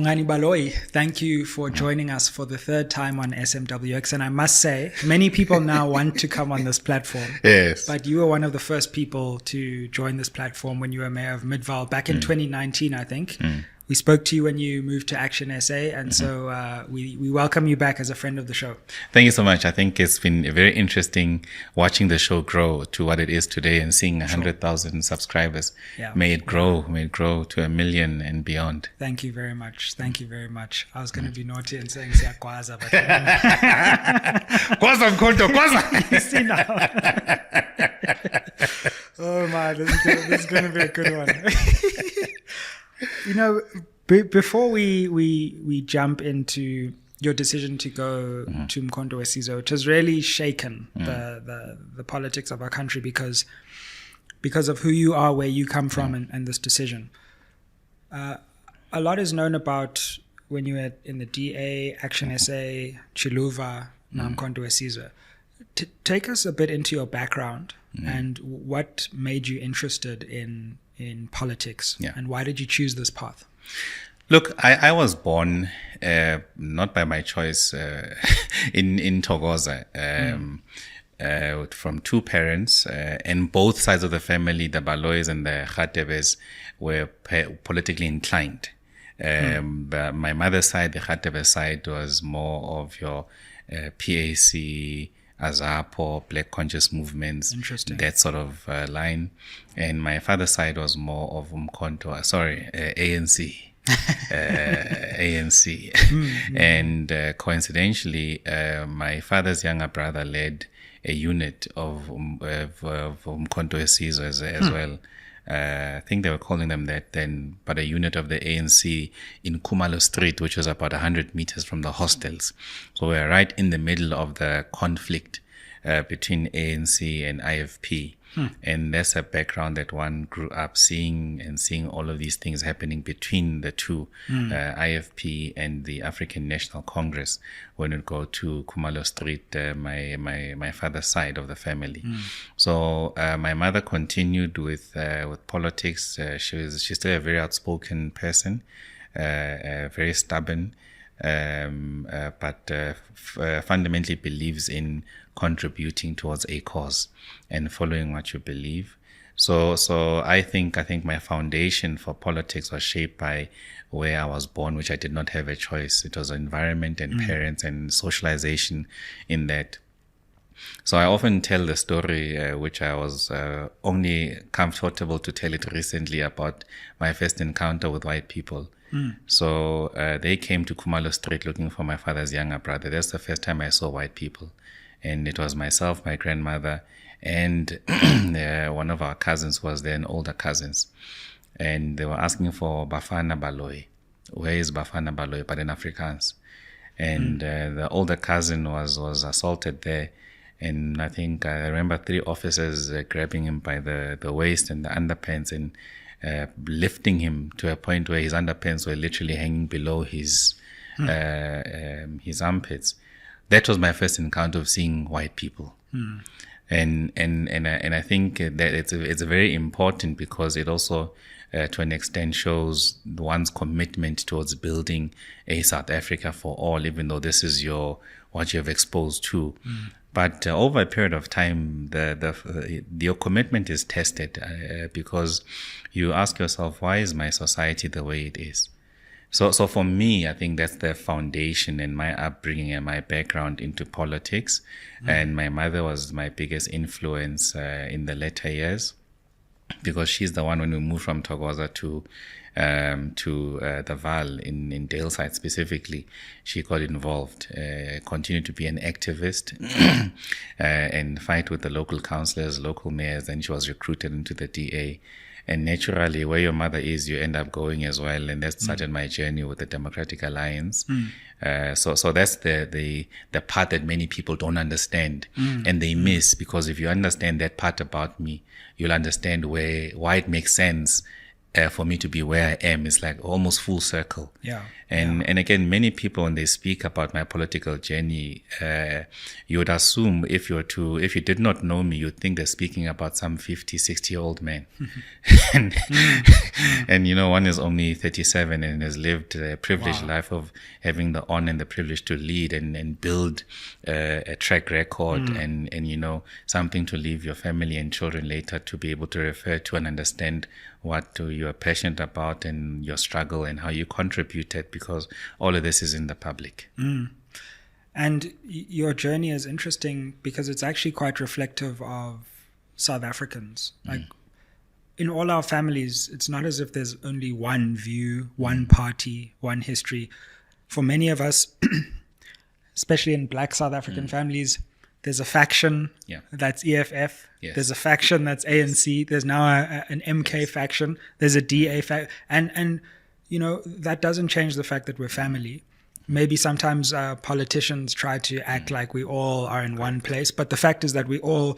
Bongani Baloyi, thank you for joining us for the third time on SMWX. And I must say, many people now want to come on this platform. Yes. But you were one of the first people to join this platform when you were mayor of Midvaal back in 2019, I think. We spoke to you when you moved to Action SA, and so we welcome you back as a friend of the show. Thank you so much. I think it's been very interesting watching the show grow to what it is today and seeing 100,000 subscribers. Yeah. May it grow to 1 million and beyond. Thank you very much. Thank you very much. I was going to be naughty and saying siyakwaza, but Kwaza mkhonto, kwaza. you see now. Oh my, this is going to be a good one. You know, before we jump into your decision to go to Mkhonto Sizwe, it has really shaken the politics of our country because of who you are, where you come from, and this decision. A lot is known about when you were in the DA, Action SA, Chiluva, now Mkhonto Sizwe. Take us a bit into your background and what made you interested in politics, and why did you choose this path? Look, I was born not by my choice in Thokoza from two parents, and both sides of the family, the Baloyis and the Khatebes, were politically inclined. But my mother's side, the Khatebe side, was more of your PAC, Azapo, Black Conscious movements, that sort of line. And my father's side was more of ANC. ANC. And coincidentally, my father's younger brother led a unit of Mkhonto Sizwe as well. I think they were calling them that then, but a unit of the ANC in Khumalo Street, which was about 100 meters from the hostels. So we were right in the middle of the conflict between ANC and IFP. And that's a background that one grew up seeing all of these things happening between the two, IFP and the African National Congress. When we go to Khumalo Street, my father's side of the family. So my mother continued with politics. She's still a very outspoken person, very stubborn, but fundamentally believes in contributing towards a cause and following what you believe. So I think my foundation for politics was shaped by where I was born, which I did not have a choice. It was environment and parents and socialization in that. So I often tell the story, which I was only comfortable to tell it recently, about my first encounter with white people. So they came to Khumalo Street looking for my father's younger brother. That's the first time I saw white people. And it was myself, my grandmother, and one of our cousins was then older cousins. And they were asking for Bafana Baloyi. Where is Bafana Baloyi? But in Afrikaans. And the older cousin was assaulted there. And I think I remember 3 officers grabbing him by the waist and the underpants and lifting him to a point where his underpants were literally hanging below his armpits. That was my first encounter of seeing white people. And I think that it's very important because it also to an extent shows one's commitment towards building a South Africa for all, even though this is what you have exposed to. But over a period of time, your commitment is tested because you ask yourself, why is my society the way it is? So for me, I think that's the foundation in my upbringing and my background into politics. And my mother was my biggest influence in the later years, because she's the one, when we moved from Thokoza to the Vaal in Daleside specifically, she got involved, continued to be an activist and fight with the local councillors, local mayors. Then she was recruited into the DA. And naturally, where your mother is, you end up going as well. And that started my journey with the Democratic Alliance. So that's the part that many people don't understand and they miss, because if you understand that part about me, you'll understand why it makes sense for me to be where I am. It's like almost full circle. Yeah. And again, many people, when they speak about my political journey, you would assume if you did not know me, you'd think they're speaking about some 50, 60-year-old man. And you know, one is only 37 and has lived a privileged life of having the honor and the privilege to lead and build a track record and you know, something to leave your family and children later to be able to refer to and understand what you are passionate about and your struggle and how you contributed, because all of this is in the public. And your journey is interesting because it's actually quite reflective of South Africans. Like in all our families, it's not as if there's only one view, one party, one history. For many of us, especially in Black South African families, there's a faction that's EFF. Yes. There's a faction that's ANC. There's now an MK faction. There's a DA faction. And you know, that doesn't change the fact that we're family. Maybe sometimes politicians try to act like we all are in one place. But the fact is that we all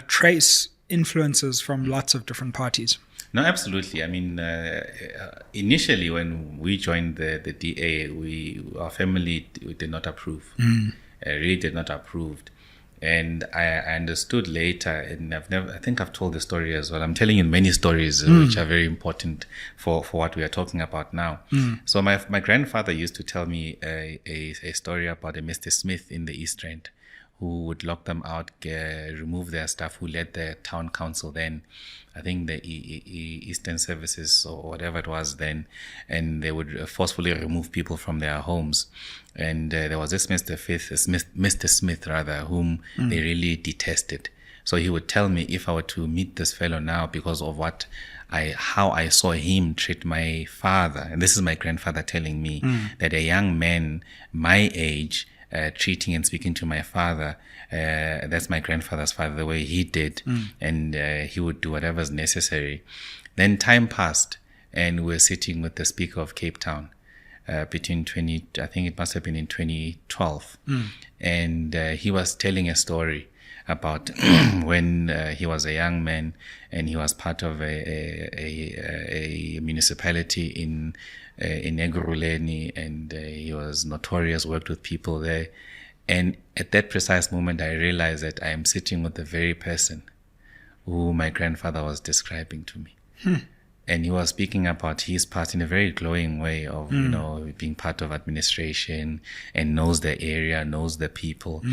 trace influences from lots of different parties. No, absolutely. I mean, initially when we joined the DA, our family did not approve. Really did not approve. And I understood later, and I think I've told the story as well. I'm telling you many stories which are very important for what we are talking about now. So my grandfather used to tell me a story about a Mr. Smith in the East End who would lock them out, remove their staff, who led the town council then, I think the Eastern Services or whatever it was then, and they would forcefully remove people from their homes. And there was this Mr. Smith, whom they really detested. So he would tell me if I were to meet this fellow now, because of how I saw him treat my father, and this is my grandfather telling me that a young man my age treating and speaking to my father, that's my grandfather's father, the way he did, and he would do whatever's necessary. Then time passed, and we're sitting with the Speaker of Cape Town between I think it must have been in 2012, and he was telling a story about when he was a young man and he was part of a municipality in Ekurhuleni, and he was notorious, worked with people there. And at that precise moment, I realized that I am sitting with the very person who my grandfather was describing to me. And he was speaking about his part in a very glowing way of, you know, being part of administration and knows the area, knows the people.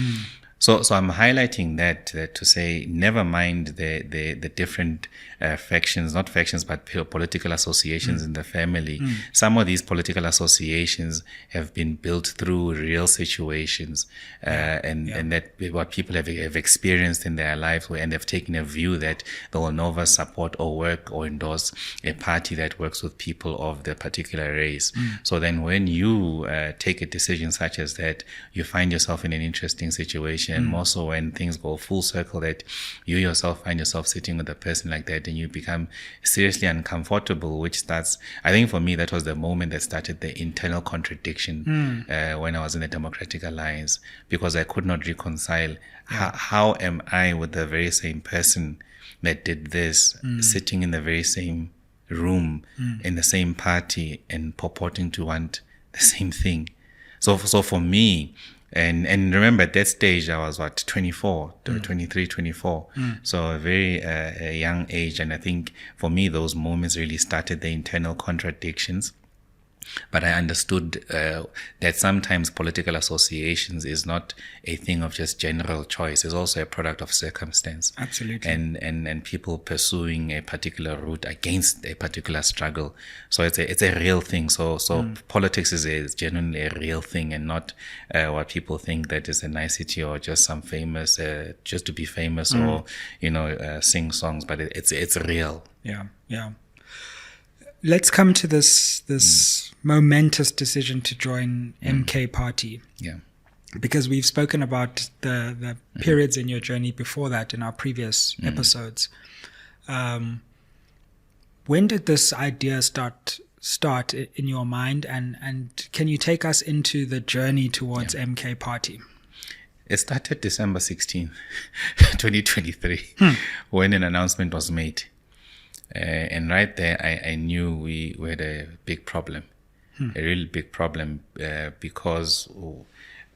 So I'm highlighting that to say, never mind the different factions, not factions, but political associations in the family. Some of these political associations have been built through real situations, and that what people have experienced in their lives, and they've taken a view that they will never support or work or endorse a party that works with people of the particular race. So then when you take a decision such as that, you find yourself in an interesting situation. And more so when things go full circle, that you yourself find yourself sitting with a person like that, and you become seriously uncomfortable, which starts, I think for me, that was the moment that started the internal contradiction when I was in the Democratic Alliance, because I could not reconcile how am I with the very same person that did this, sitting in the very same room, in the same party, and purporting to want the same thing. So for me, and remember at that stage I was 23, 24. So a very a young age, and I think for me those moments really started the internal contradictions. But I understood that sometimes political associations is not a thing of just general choice. It's also a product of circumstance. Absolutely. And people pursuing a particular route against a particular struggle. So it's a real thing. So politics is genuinely a real thing, and not what people think that is a nicety or just some famous, just to be famous or sing songs. But it's real. Yeah. Let's come to this momentous decision to join MK Party. Yeah. Because we've spoken about the periods in your journey before that in our previous episodes. When did this idea start in your mind, and can you take us into the journey towards MK Party? It started December 16, 2023, when an announcement was made And right there, I knew we had a big problem, a really big problem, because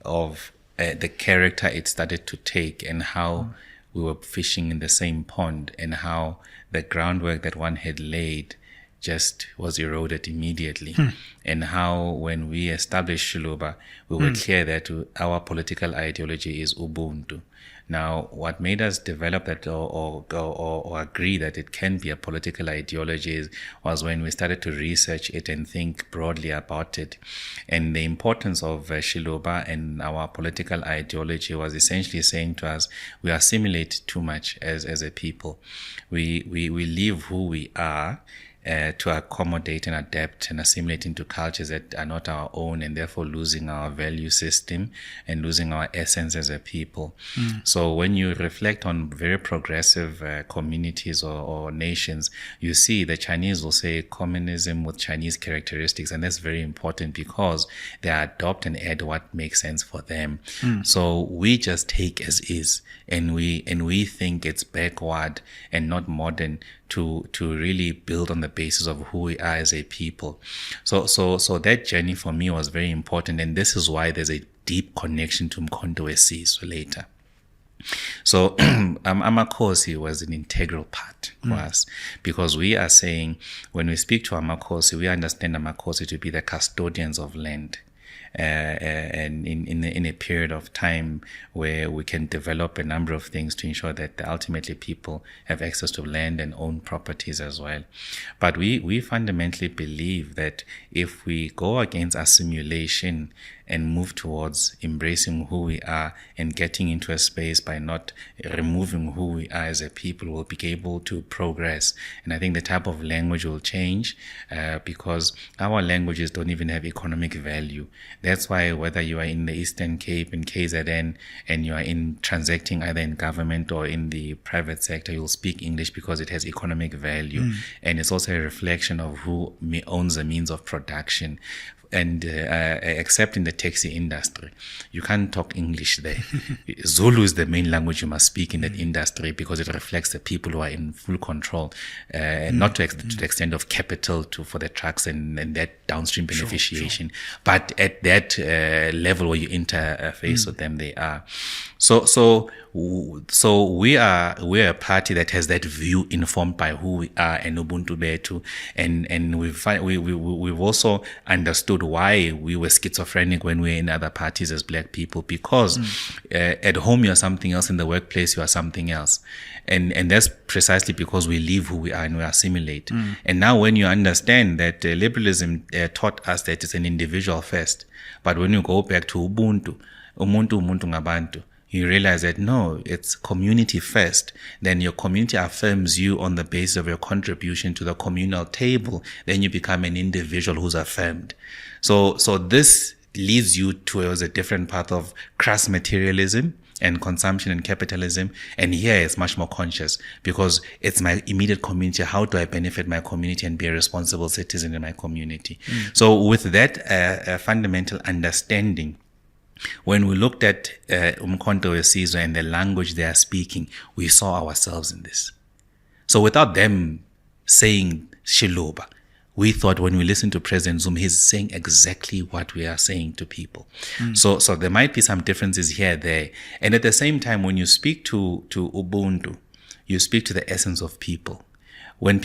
of the character it started to take, and how we were fishing in the same pond, and how the groundwork that one had laid just was eroded immediately. And how when we established Shiluba, we were clear that our political ideology is Ubuntu. Now, what made us develop that or agree that it can be a political ideology was when we started to research it and think broadly about it. And the importance of Shiluba and our political ideology was essentially saying to us, we assimilate too much as a people. We leave who we are to accommodate and adapt and assimilate into cultures that are not our own, and therefore losing our value system and losing our essence as a people. So when you reflect on very progressive communities or nations, you see the Chinese will say communism with Chinese characteristics, and that's very important because they adopt and add what makes sense for them. So we just take as is, and we think it's backward and not modern to really build on the basis of who we are as a people. So that journey for me was very important, and this is why there's a deep connection to Mkhonto Wesizwe later. So Amakhosi was an integral part for us, because we are saying, when we speak to Amakhosi, we understand Amakhosi to be the custodians of land. And in a period of time where we can develop a number of things to ensure that ultimately people have access to land and own properties as well. But we fundamentally believe that if we go against assimilation and move towards embracing who we are and getting into a space by not removing who we are as a people, we'll be able to progress. And I think the type of language will change because our languages don't even have economic value. That's why whether you are in the Eastern Cape, in KZN, and you are transacting either in government or in the private sector, you'll speak English because it has economic value. And it's also a reflection of who owns the means of production. And except in the taxi industry, you can't talk English there. Zulu is the main language you must speak in that industry because it reflects the people who are in full control, not to the extent of capital for the trucks and that downstream beneficiation, but at that level where you interface with them, they are. So we're a party that has that view informed by who we are and Ubuntu Betu, and we've also understood why we were schizophrenic when we were in other parties as black people, because at home you are something else, in the workplace you are something else, and that's precisely because we leave who we are and we assimilate. And now when you understand that liberalism taught us that it's an individual first, but when you go back to Ubuntu, umuntu ngabantu, you realize that no, it's community first. Then your community affirms you on the basis of your contribution to the communal table. Then you become an individual who's affirmed. So this leads you towards a different path of crass materialism and consumption and capitalism. And here it's much more conscious because it's my immediate community. How do I benefit my community and be a responsible citizen in my community? So with that fundamental understanding, when we looked at Mkhonto Wesizwe and the language they are speaking, we saw ourselves in this. So without them saying Shiluba, we thought when we listened to President Zuma, he's saying exactly what we are saying to people. So there might be some differences here, there. And at the same time, when you speak to Ubuntu, you speak to the essence of people. When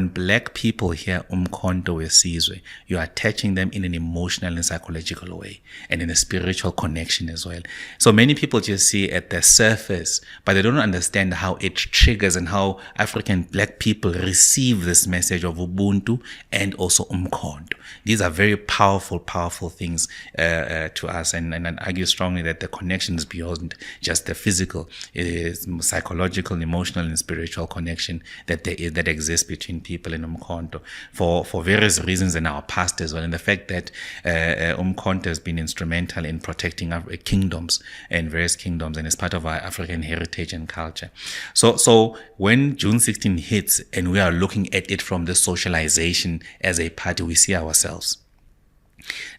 black people hear Mkhonto Wesizwe, you are attaching them in an emotional and psychological way, and in a spiritual connection as well. So many people just see at the surface, but they don't understand how it triggers and how African black people receive this message of Ubuntu and also Mkhonto. These are very powerful things to us, and I argue strongly that the connection is beyond just the physical. It is psychological, emotional, and spiritual connection that exists between people in Mkhonto for various reasons in our past as well, and the fact that Mkhonto has been instrumental in protecting our kingdoms and various kingdoms, and is part of our African heritage and culture. So when June 16 hits and we are looking at it from the socialization as a party, we see ourselves.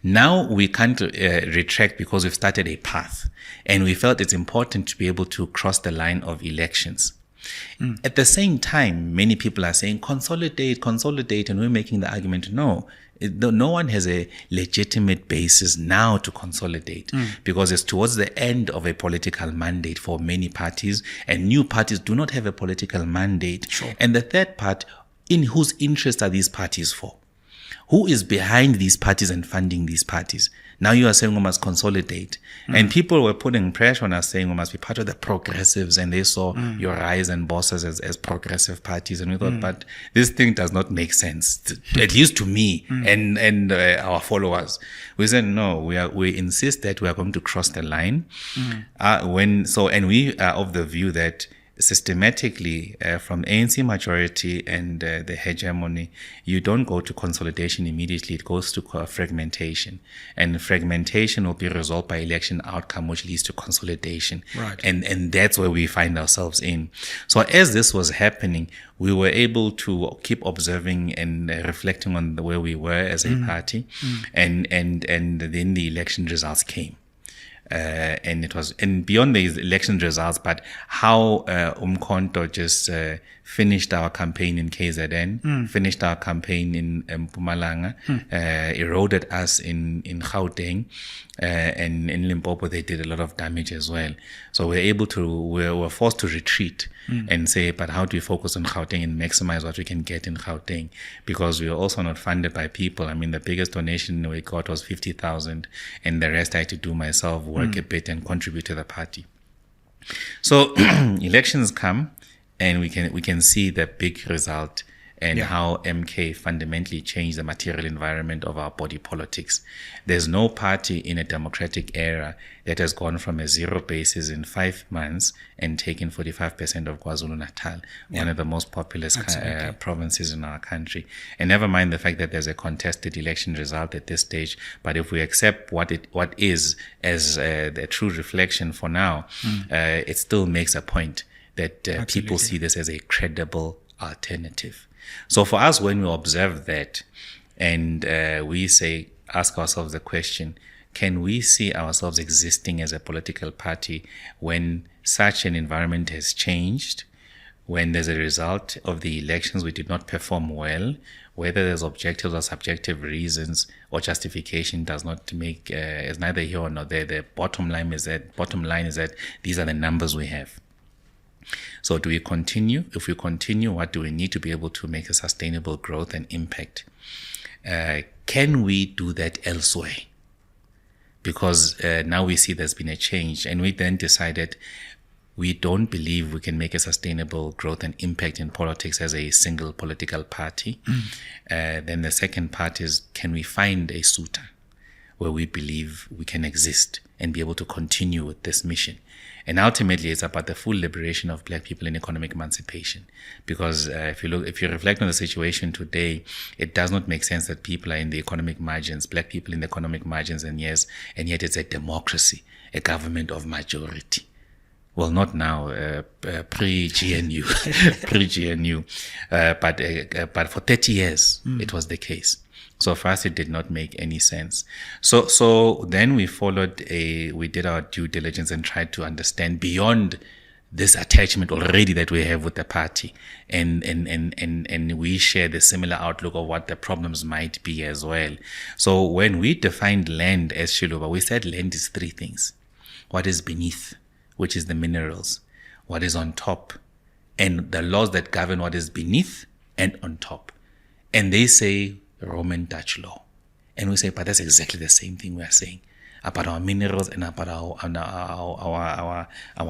Now we can't retract because we've started a path, and we felt it's important to be able to cross the line of elections. At the same time, many people are saying consolidate, and we're making the argument, no one has a legitimate basis now to consolidate because it's towards the end of a political mandate for many parties, and new parties do not have a political mandate. Sure. And the third part, in whose interest are these parties for? Who is behind these parties and funding these parties? Now you are saying we must consolidate. And people were putting pressure on us saying we must be part of the progressives, and they saw your rise and bosses as progressive parties. And we thought, but this thing does not make sense, at least to me and our followers. We said, no, we insist that we are going to cross the line. And we are of the view that systematically from ANC majority and the hegemony, you don't go to consolidation immediately. It goes to fragmentation, and fragmentation will be resolved by election outcome, which leads to consolidation. Right. And that's where we find ourselves in. So as this was happening, we were able to keep observing and reflecting on where we were as a party, and then the election results came. And it was, and beyond the election results, but how Umkhonto just finished our campaign in KZN, finished our campaign in Mpumalanga, eroded us in Gauteng, and in Limpopo they did a lot of damage as well. So we were forced to retreat and say, but how do we focus on Gauteng and maximize what we can get in Gauteng? Because we were also not funded by people. I mean, the biggest donation we got was 50,000, and the rest I had to do myself, work a bit and contribute to the party. So elections come, and we can see the big result and how MK fundamentally changed the material environment of our body politics. There's no party in a democratic era that has gone from a zero basis in 5 months and taken 45% of KwaZulu-Natal, one of the most populous provinces in our country. And never mind the fact that there's a contested election result at this stage, but if we accept what is as the true reflection for now, it still makes a point that people see this as a credible alternative. So for us, when we observe that and we ask ourselves the question, can we see ourselves existing as a political party when such an environment has changed, when there's a result of the elections we did not perform well, whether there's objective or subjective reasons or justification does not make, is neither here or not there. The bottom line is that these are the numbers we have. So do we continue? If we continue, what do we need to be able to make a sustainable growth and impact? Can we do that elsewhere? Because now we see there's been a change, and we then decided we don't believe we can make a sustainable growth and impact in politics as a single political party. Then the second part is, can we find a suitor where we believe we can exist and be able to continue with this mission? And ultimately, it's about the full liberation of black people and economic emancipation. Because if you reflect on the situation today, it does not make sense that people are in the economic margins, black people in the economic margins, and yet it's a democracy, a government of majority. Well, not now, pre-GNU, but for 30 years, it was the case. So for us, it did not make any sense. So then we did our due diligence and tried to understand beyond this attachment already that we have with the party. And we share the similar outlook of what the problems might be as well. So when we defined land as Shiluba, we said land is 3 things. What is beneath, which is the minerals, what is on top, and the laws that govern what is beneath and on top. And they say Roman Dutch law. And we say, but that's exactly the same thing we are saying about our minerals and about our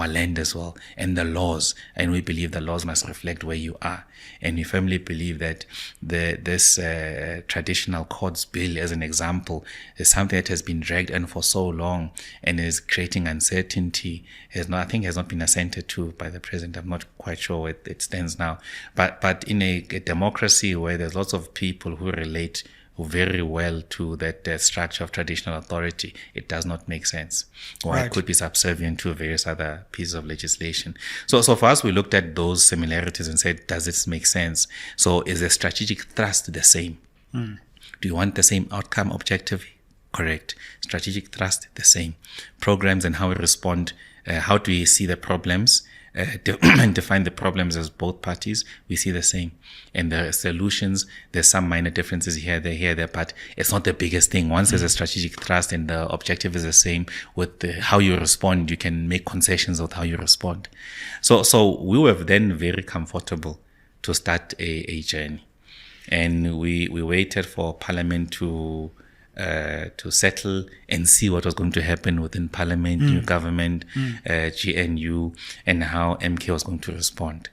land as well, and the laws. And we believe the laws must reflect where you are. And we firmly believe that this traditional courts bill, as an example, is something that has been dragged in for so long and is creating uncertainty. Has not been assented to by the president. I'm not quite sure where it stands now. But in a democracy where there's lots of people who relate very well to that structure of traditional authority, it does not make sense. Or it could be subservient to various other pieces of legislation. So for us, we looked at those similarities and said, does this make sense? So is the strategic thrust the same? Do you want the same outcome objectively? Correct. Strategic thrust, the same. Programs and how we respond how do we see the problems and define the problems as both parties? We see the same. And the solutions, there's some minor differences here, there, but it's not the biggest thing. Once there's a strategic thrust and the objective is the same, with how you respond, you can make concessions with how you respond. So we were then very comfortable to start a journey. And we waited for Parliament to settle and see what was going to happen within Parliament, new government, GNU, and how MK was going to respond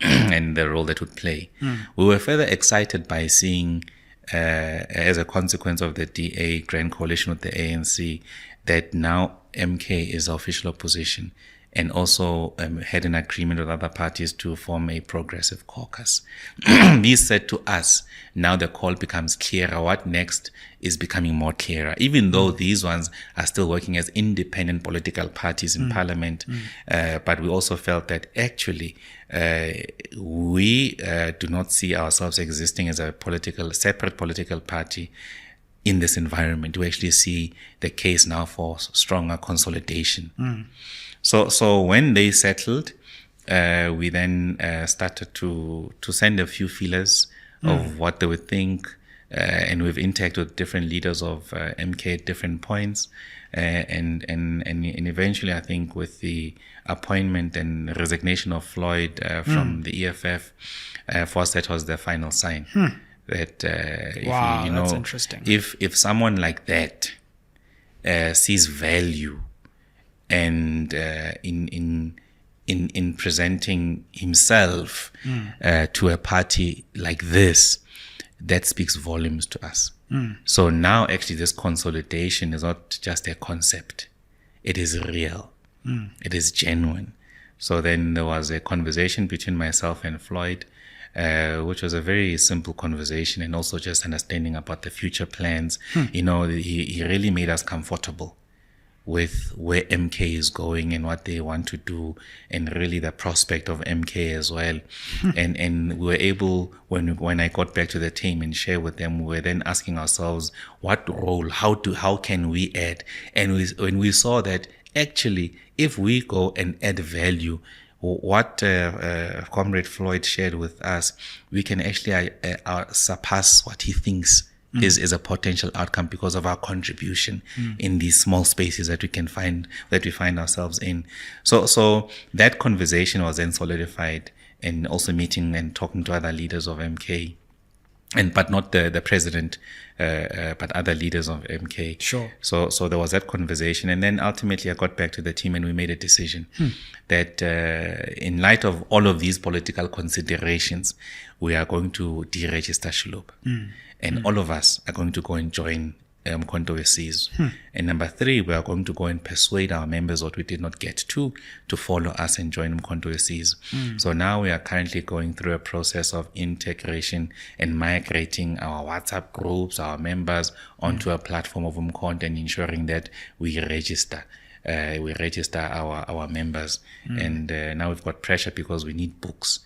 and the role that would play. We were further excited by seeing, as a consequence of the DA Grand Coalition with the ANC, that now MK is the official opposition, and also had an agreement with other parties to form a progressive caucus. This said to us, now the call becomes clearer. What next is becoming more clearer, even though these ones are still working as independent political parties in Parliament. But we also felt that actually we do not see ourselves existing as a separate political party in this environment. We actually see the case now for stronger consolidation. So when they settled, we then started to send a few feelers of what they would think, and we've interacted with different leaders of MK at different points, and eventually, I think, with the appointment and resignation of Floyd from the EFF, for us that was the final sign. That that's interesting. If someone like that sees value and in presenting himself to a party like this, that speaks volumes to us. So now actually this consolidation is not just a concept. It is real. It is genuine. So then there was a conversation between myself and Floyd, which was a very simple conversation, and also just understanding about the future plans. He really made us comfortable with where MK is going and what they want to do, and really the prospect of MK as well. And we were able, when I got back to the team and share with them, we were then asking ourselves, what role, how can we add? And when we saw that actually, if we go and add value, what Comrade Floyd shared with us, we can actually surpass what he thinks is a potential outcome because of our contribution in these small spaces that we find ourselves in. So that conversation was then solidified, and also meeting and talking to other leaders of MK, but not the president, but other leaders of MK. Sure. So there was that conversation, and then ultimately I got back to the team and we made a decision that in light of all of these political considerations, we are going to deregister Shulub. And all of us are going to go and join Umkhonto weSizwe. And number 3, we are going to go and persuade our members what we did not get to follow us and join Umkhonto weSizwe. So now we are currently going through a process of integration and migrating our WhatsApp groups, our members, onto a platform of Umkhonto, and ensuring that we register. Our members. And now we've got pressure because we need books.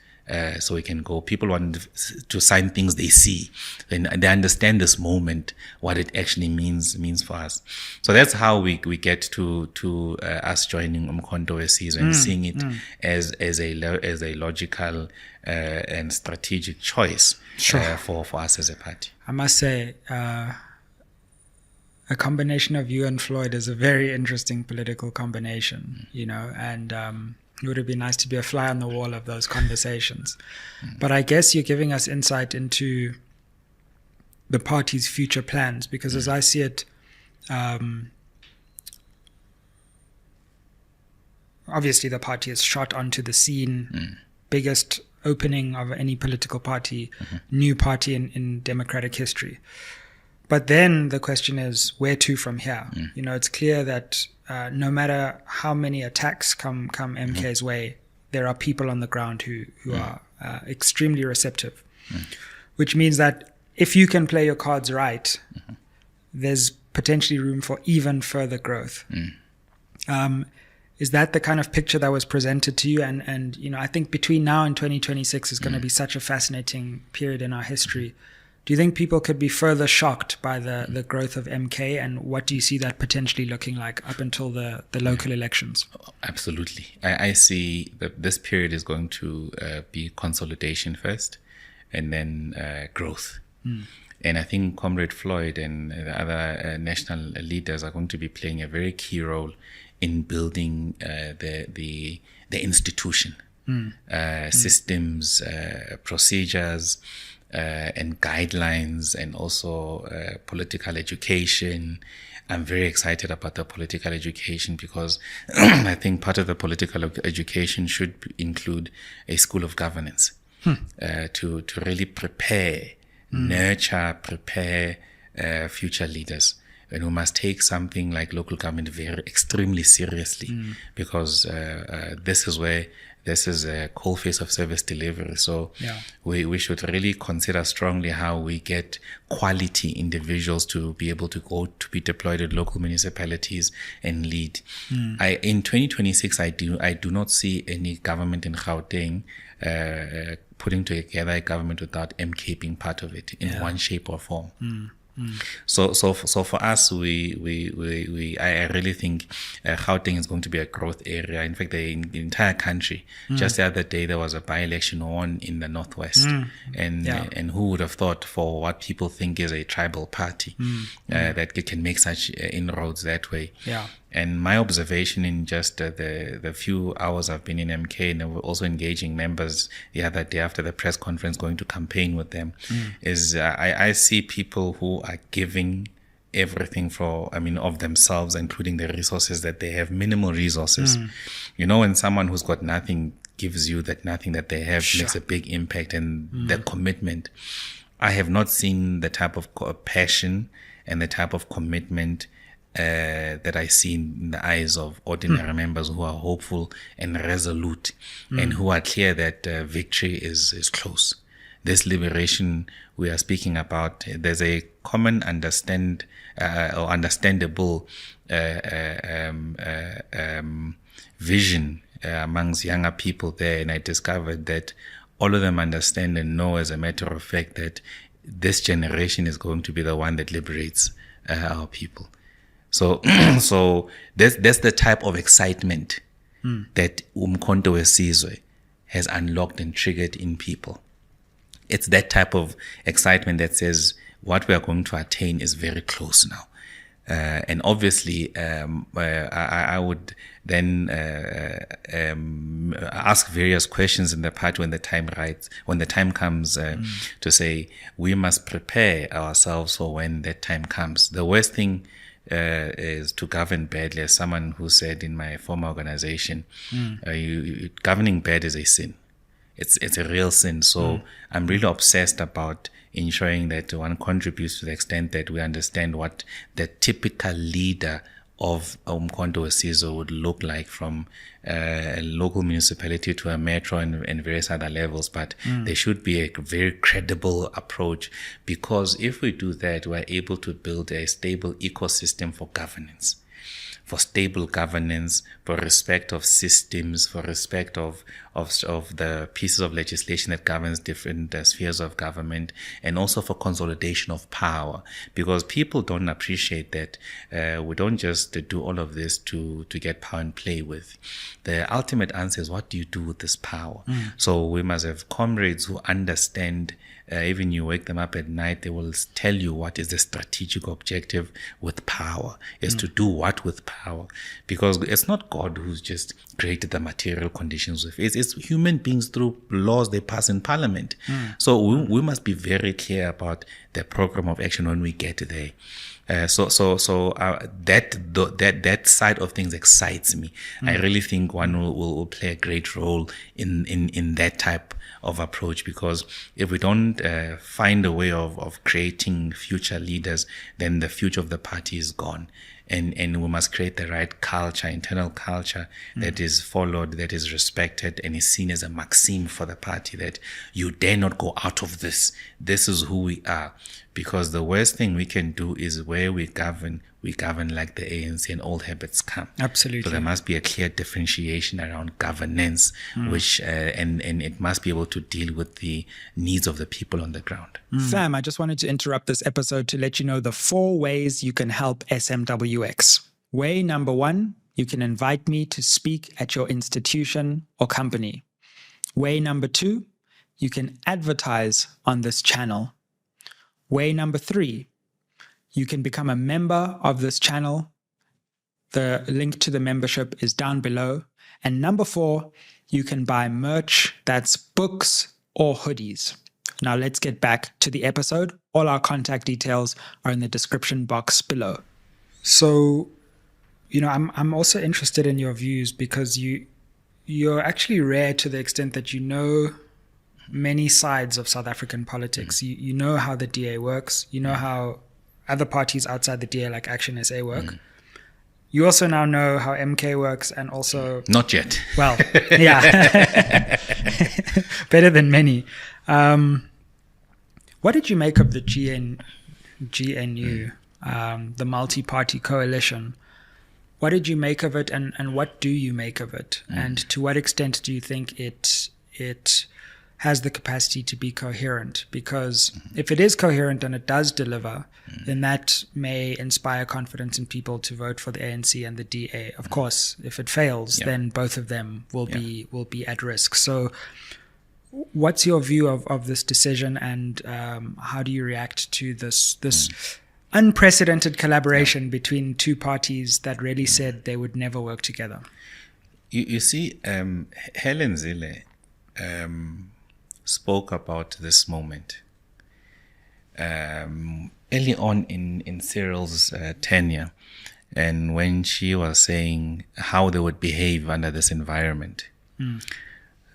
So we can go. People want to sign things they see, and they understand this moment, what it actually means for us. So that's how we get to us joining Umkhonto weSizwe and seeing it as a logical and strategic choice for us as a party. I must say, a combination of you and Floyd is a very interesting political combination, and it would have been nice to be a fly on the wall of those conversations. But I guess you're giving us insight into the party's future plans, because as I see it, obviously the party is shot onto the scene, biggest opening of any political party, new party in democratic history. But then the question is, where to from here? It's clear that no matter how many attacks come MK's way, there are people on the ground who are extremely receptive, which means that if you can play your cards right, there's potentially room for even further growth. Is that the kind of picture that was presented to you? And I think between now and 2026 is going to be such a fascinating period in our history, Do you think people could be further shocked by the growth of MK, and what do you see that potentially looking like up until the local elections? Absolutely. I see that this period is going to be consolidation first, and then growth. And I think Comrade Floyd and the other national leaders are going to be playing a very key role in building the institution, systems, procedures, and guidelines, and also political education. I'm very excited about the political education because I think part of the political education should include a school of governance to really prepare, nurture, prepare future leaders. And we must take something like local government extremely seriously, because this is a cold face of service delivery. So we should really consider strongly how we get quality individuals to be able to go to be deployed at local municipalities and lead. In 2026, I do not see any government in Gauteng putting together a government without MK being part of it in one shape or form. So for us, I really think Gauteng is going to be a growth area. In fact, the entire country. Just the other day, there was a by-election won in the Northwest, and who would have thought, for what people think is a tribal party, that it can make such inroads that way. And my observation in just the few hours I've been in MK, and we're also engaging members the other day after the press conference, going to campaign with them, is I see people who are giving everything of themselves, including the resources that they have, minimal resources. When someone who's got nothing gives you that nothing that they have, makes a big impact, and that commitment. I have not seen the type of passion and the type of commitment that I see in the eyes of ordinary members who are hopeful and resolute, and who are clear that victory is close. This liberation we are speaking about, there's a common understandable vision amongst younger people there, and I discovered that all of them understand and know, as a matter of fact, that this generation is going to be the one that liberates our people. So that's the type of excitement that Umkhonto weSizwe has unlocked and triggered in people. It's that type of excitement that says what we are going to attain is very close now. And obviously, I would then ask various questions in the party when the time comes to say we must prepare ourselves for when that time comes. The worst thing is to govern badly. As someone who said in my former organization, governing bad is a sin. It's a real sin. So I'm really obsessed about ensuring that one contributes to the extent that we understand what the typical leader of Umkhonto weSizwe would look like, from a local municipality to a metro and various other levels. But there should be a very credible approach, because if we do that, we're able to build a stable ecosystem for governance. For stable governance, for respect of systems, for respect of the pieces of legislation that governs different spheres of government, and also for consolidation of power. Because people don't appreciate that we don't just do all of this to get power and play with. The ultimate answer is, what do you do with this power? So we must have comrades who understand. Even you wake them up at night, they will tell you what is the strategic objective with power, is to do what with power. Because it's not God who's just created the material conditions with it. It's human beings through laws they pass in parliament. So we must be very clear about the program of action when we get there. That side of things excites me. I really think one will play a great role in that type of approach, because if we don't find a way of creating future leaders, then the future of the party is gone. And we must create the right culture, internal culture that is followed, that is respected, and is seen as a maxim for the party, that you dare not go out of this. This is who we are. because the worst thing we can do is where we govern like the ANC and old habits come. Absolutely. So there must be a clear differentiation around governance, which and it must be able to deal with the needs of the people on the ground. Fam, I just wanted to interrupt this episode to let you know the 4 ways you can help SMWX. Way number 1, you can invite me to speak at your institution or company. Way number 2, you can advertise on this channel. Way number 3, you can become a member of this channel. The link to the membership is down below. And number 4, you can buy merch, that's books or hoodies. Now let's get back to the episode. All our contact details are in the description box below. So, I'm also interested in your views because you're actually rare to the extent that you know many sides of South African politics. You know how the DA works. You know how other parties outside the DA like Action SA work. You also now know how MK works and also... Not yet. Well, yeah. Better than many. What did you make of the GNU, the multi-party coalition? What did you make of it and what do you make of it? And to what extent do you think it has the capacity to be coherent? Because if it is coherent and it does deliver, then that may inspire confidence in people to vote for the ANC and the DA. Of course, if it fails, then both of them will be at risk. So what's your view of this decision, and how do you react to this unprecedented collaboration between two parties that really said they would never work together? You see, Helen Zille spoke about this moment early on in Cyril's tenure, and when she was saying how they would behave under this environment.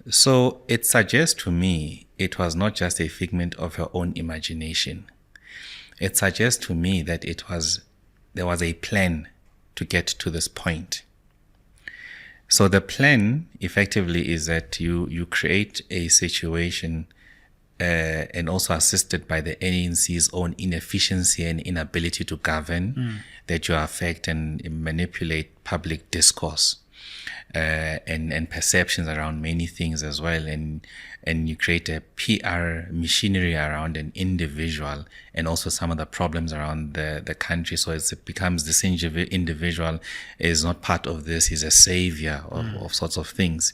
So it suggests to me it was not just a figment of her own imagination. It suggests to me that there was a plan to get to this point. So the plan effectively is that you create a situation and also assisted by the ANC's own inefficiency and inability to govern, that you affect and manipulate public discourse and perceptions around many things as well, and you create a PR machinery around an individual and also some of the problems around the country. So it becomes this individual is not part of this, he's a savior of sorts of things.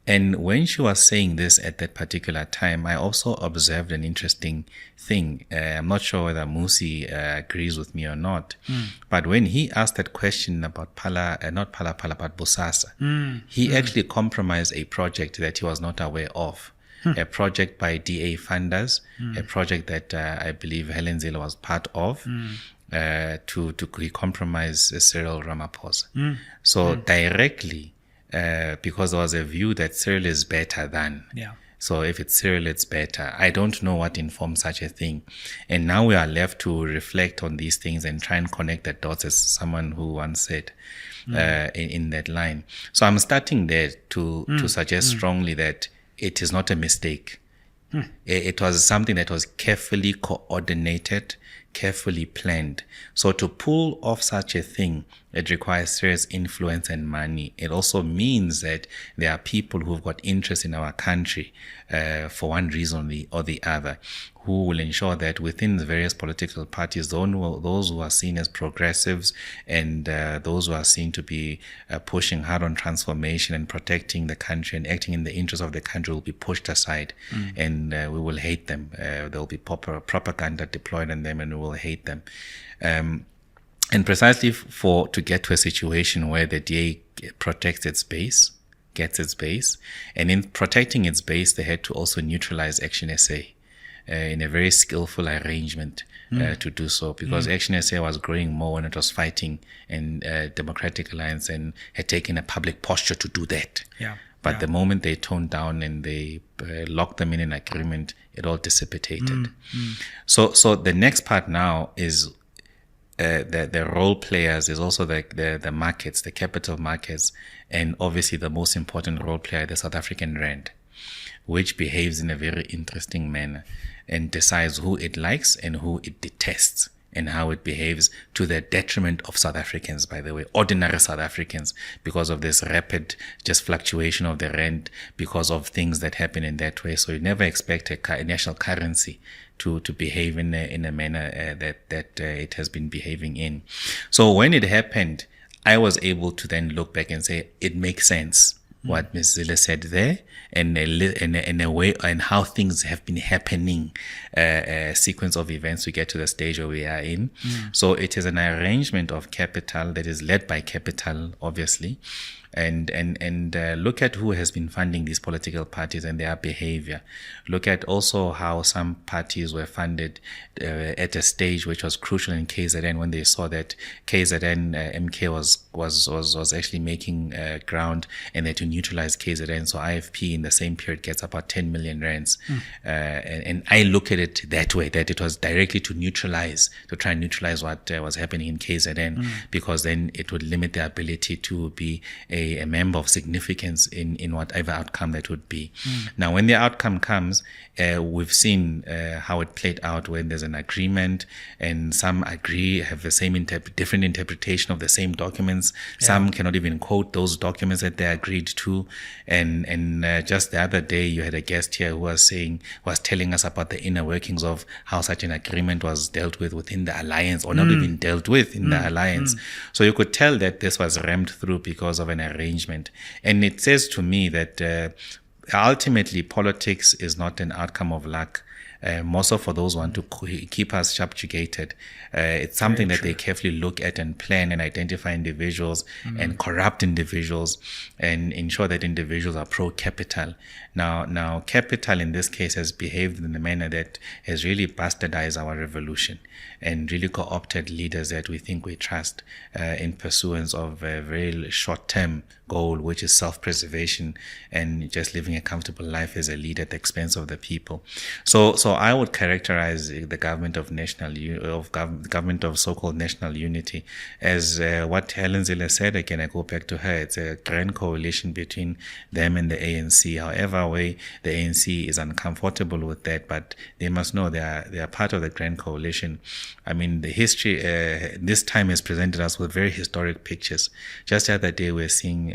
And when she was saying this at that particular time, I also observed an interesting thing. I'm not sure whether Musi agrees with me or not, but when he asked that question about not Phala, but Bosasa, he actually compromised a project that he was not aware of, a project by DA funders, a project that I believe Helen Zille was part of, to compromise Cyril Ramaphosa. So directly, because there was a view that Cyril is better than. So if it's Cyril, it's better. I don't know what informs such a thing. And now we are left to reflect on these things and try and connect the dots, as someone who once said in that line. So I'm starting there to suggest strongly that it is not a mistake. It was something that was carefully coordinated, carefully planned. So to pull off such a thing, it requires serious influence and money. It also means that there are people who've got interest in our country for one reason or the other, who will ensure that within the various political parties, those who are seen as progressives and those who are seen to be pushing hard on transformation and protecting the country and acting in the interest of the country will be pushed aside, and we will hate them. There will be propaganda deployed on them, and we will hate them. And precisely to get to a situation where the DA protects its base, gets its base, and in protecting its base, they had to also neutralize Action SA in a very skillful arrangement to do so, because Action SA was growing more when it was fighting in Democratic Alliance and had taken a public posture to do that. But the moment they toned down and they locked them in an agreement, it all dissipated. So the next part now is the role players, is also the markets, the capital markets, and obviously the most important role player, the South African rand. which behaves in a very interesting manner and decides who it likes and who it detests, and how it behaves to the detriment of South Africans, by the way, ordinary South Africans, because of this rapid just fluctuation of the rand, because of things that happen in that way. So you never expect a national currency to behave in a manner that it has been behaving in. So when it happened, I was able to then look back and say, it makes sense what Ms. Zille said there, and in a way, and how things have been happening, a sequence of events to get to the stage where we are in. So it is an arrangement of capital that is led by capital, obviously, and look at who has been funding these political parties and their behavior. Look at also how some parties were funded at a stage which was crucial in KZN, when they saw that KZN MK was actually making ground, and they to neutralize KZN. So IFP in the same period gets about 10 million rands. And I look at it that way, that it was directly to try and neutralize what was happening in KZN, because then it would limit their ability to be a member of significance in whatever outcome that would be. Now, when the outcome comes, we've seen how it played out when there's an agreement and some agree, have the same different interpretation of the same documents. Some cannot even quote those documents that they agreed to. And just the other day, you had a guest here who was telling us about the inner workings of how such an agreement was dealt with within the alliance, or not even dealt with in the alliance. So you could tell that this was rammed through because of an arrangement. And it says to me that ultimately politics is not an outcome of luck. More so for those who want to keep us subjugated. It's something that they carefully look at and plan and identify individuals and corrupt individuals and ensure that individuals are pro-capital. Now, capital in this case has behaved in a manner that has really bastardized our revolution and really co-opted leaders that we think we trust in pursuance of a very short-term goal, which is self-preservation and just living a comfortable life as a leader at the expense of the people. So I would characterize the government of government of so-called national unity as what Helen Zille said. Again, I go back to her. It's a grand coalition between them and the ANC. However way the ANC is uncomfortable with that, but they must know they are part of the grand coalition. I mean, the history this time has presented us with very historic pictures. Just the other day, we're seeing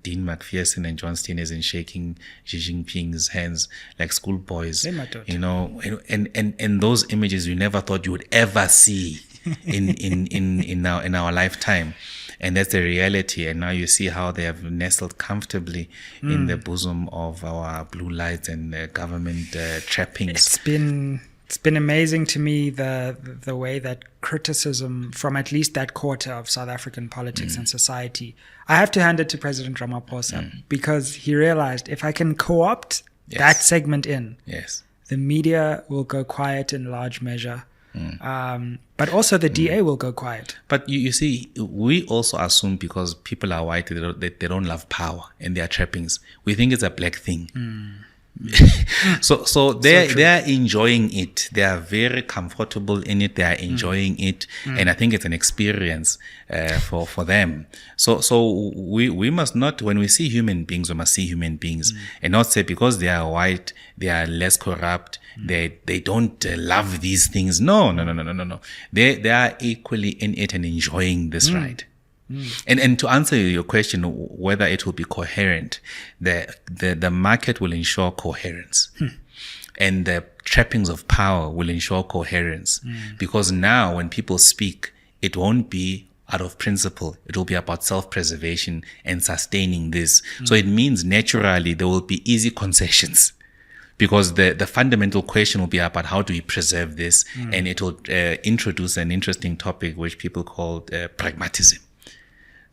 Dean McPherson and John Steenhuisen shaking Xi Jinping's hands like schoolboys. You know, and those images you never thought you would ever see in our lifetime. And that's the reality. And now you see how they have nestled comfortably in the bosom of our blue lights and government trappings. It's been amazing to me the way that criticism from at least that quarter of South African politics and society. I have to hand it to President Ramaphosa because he realized if I can co-opt that segment in, the media will go quiet in large measure. But also the DA will go quiet. But you see, we also assume because people are white, they don't love power and their trappings. We think it's a black thing. So they are enjoying it. They are very comfortable in it. They are enjoying it, and I think it's an experience for them. So we must not, when we see human beings, we must see human beings and not say because they are white they are less corrupt. They don't love these things. No. They are equally in it and enjoying this ride. And to answer your question, whether it will be coherent, the market will ensure coherence. And the trappings of power will ensure coherence. Because now when people speak, it won't be out of principle. It will be about self-preservation and sustaining this. So it means naturally there will be easy concessions. Because the fundamental question will be about how do we preserve this? And it will introduce an interesting topic which people call pragmatism.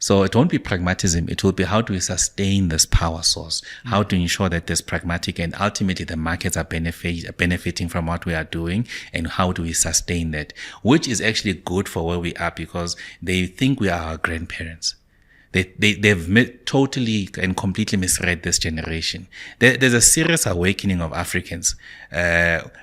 So it won't be pragmatism. It will be how do we sustain this power source? How to ensure that there's pragmatic and ultimately the markets are benefiting from what we are doing, and how do we sustain that? Which is actually good for where we are because they think we are our grandparents. They've totally and completely misread this generation. There's a serious awakening of Africans.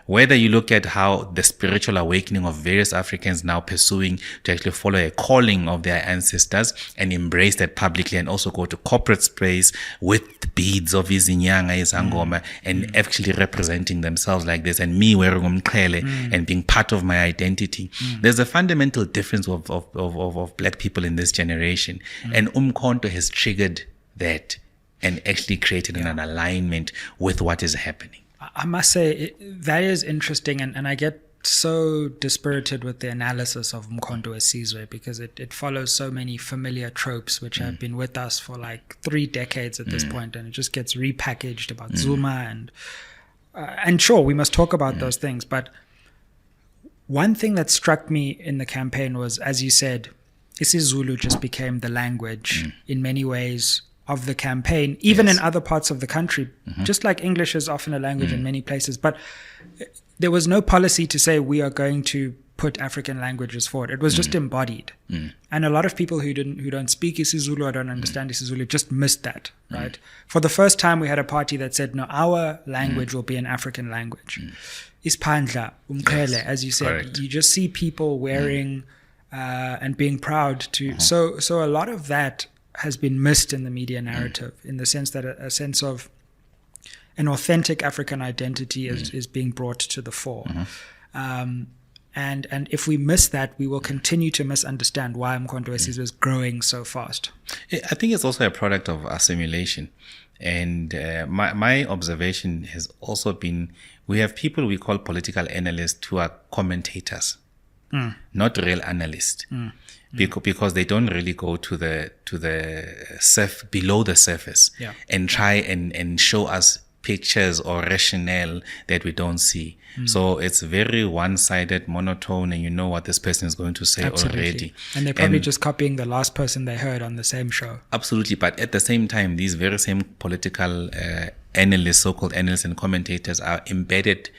Whether you look at how the spiritual awakening of various Africans now pursuing to actually follow a calling of their ancestors and embrace that publicly, and also go to corporate space with beads of izinyanga, izangoma, and actually representing themselves like this, and me wearing umqhele and being part of my identity. There's a fundamental difference of black people in this generation. And Umkhonto has triggered that and actually created an alignment with what is happening. I must say, that is interesting. And I get so dispirited with the analysis of Mkhonto Sizwe, because it follows so many familiar tropes which have been with us for like 3 decades at this point, and it just gets repackaged about Zuma and sure, we must talk about those things. But one thing that struck me in the campaign was, as you said, isiZulu just became the language in many ways of the campaign, even in other parts of the country, just like English is often a language in many places. But there was no policy to say we are going to put African languages forward. It was just embodied. And a lot of people who don't speak isiZulu or don't understand isiZulu just missed that, right? For the first time, we had a party that said, no, our language will be an African language. Ispandla, umqhele, as you said. Correct. You just see people wearing and being proud to. So a lot of that has been missed in the media narrative, in the sense that a sense of an authentic African identity is being brought to the fore. And if we miss that, we will continue to misunderstand why Mkhonto Sizwe is growing so fast. I think it's also a product of assimilation. And my observation has also been, we have people we call political analysts who are commentators, not real analysts, because they don't really go to the below the surface and try and show us pictures or rationale that we don't see. So it's very one-sided, monotone, and you know what this person is going to say already. And they're probably just copying the last person they heard on the same show. Absolutely. But at the same time, these very same political analysts, so-called analysts and commentators, are embedded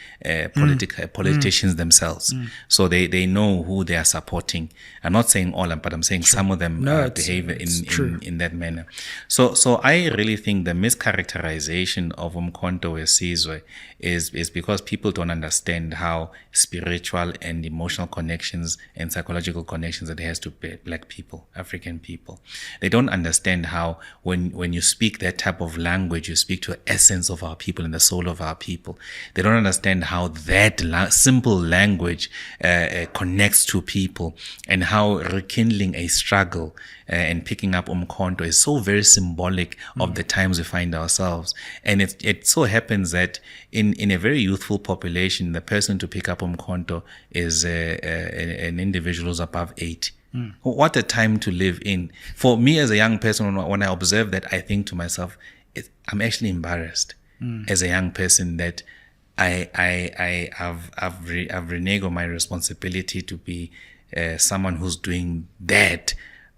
politicians themselves. So they know who they are supporting. I'm not saying all, but I'm saying some of them behave in that manner. So I really think the mischaracterization of Mkhonto Sizwe is because people don't understand how spiritual and emotional connections and psychological connections that it has to black people, African people. They don't understand how when you speak that type of language, you speak to the essence of our people and the soul of our people. They don't understand how that simple language connects to people, and how rekindling a struggle and picking up Umkhonto is so very symbolic of the times we find ourselves. And it so happens that in a very youthful population, the person to pick up Umkhonto is an individual who's above 8. What a time to live in. For me as a young person, when I observe that, I think to myself, I'm actually embarrassed as a young person that I've reneged my responsibility to be someone who's doing that,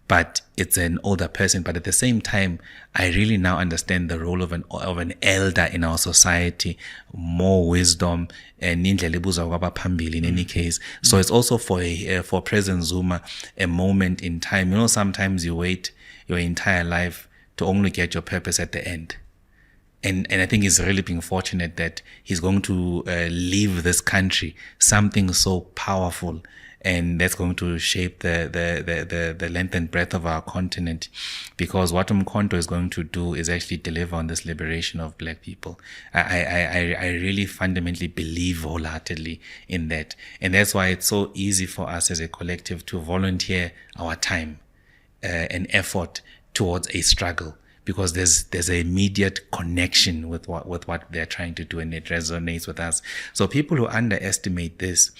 but it's an older person. But at the same time, I really now understand the role of an elder in our society, more wisdom, and in any case. So it's also for President Zuma a moment in time. You know, sometimes you wait your entire life to only get your purpose at the end. And I think he's really being fortunate that he's going to leave this country something so powerful, and that's going to shape the length and breadth of our continent, because what Umkhonto is going to do is actually deliver on this liberation of black people. I really fundamentally believe wholeheartedly in that, and that's why it's so easy for us as a collective to volunteer our time and effort towards a struggle, because there's an immediate connection with what they're trying to do, and it resonates with us. So people who underestimate this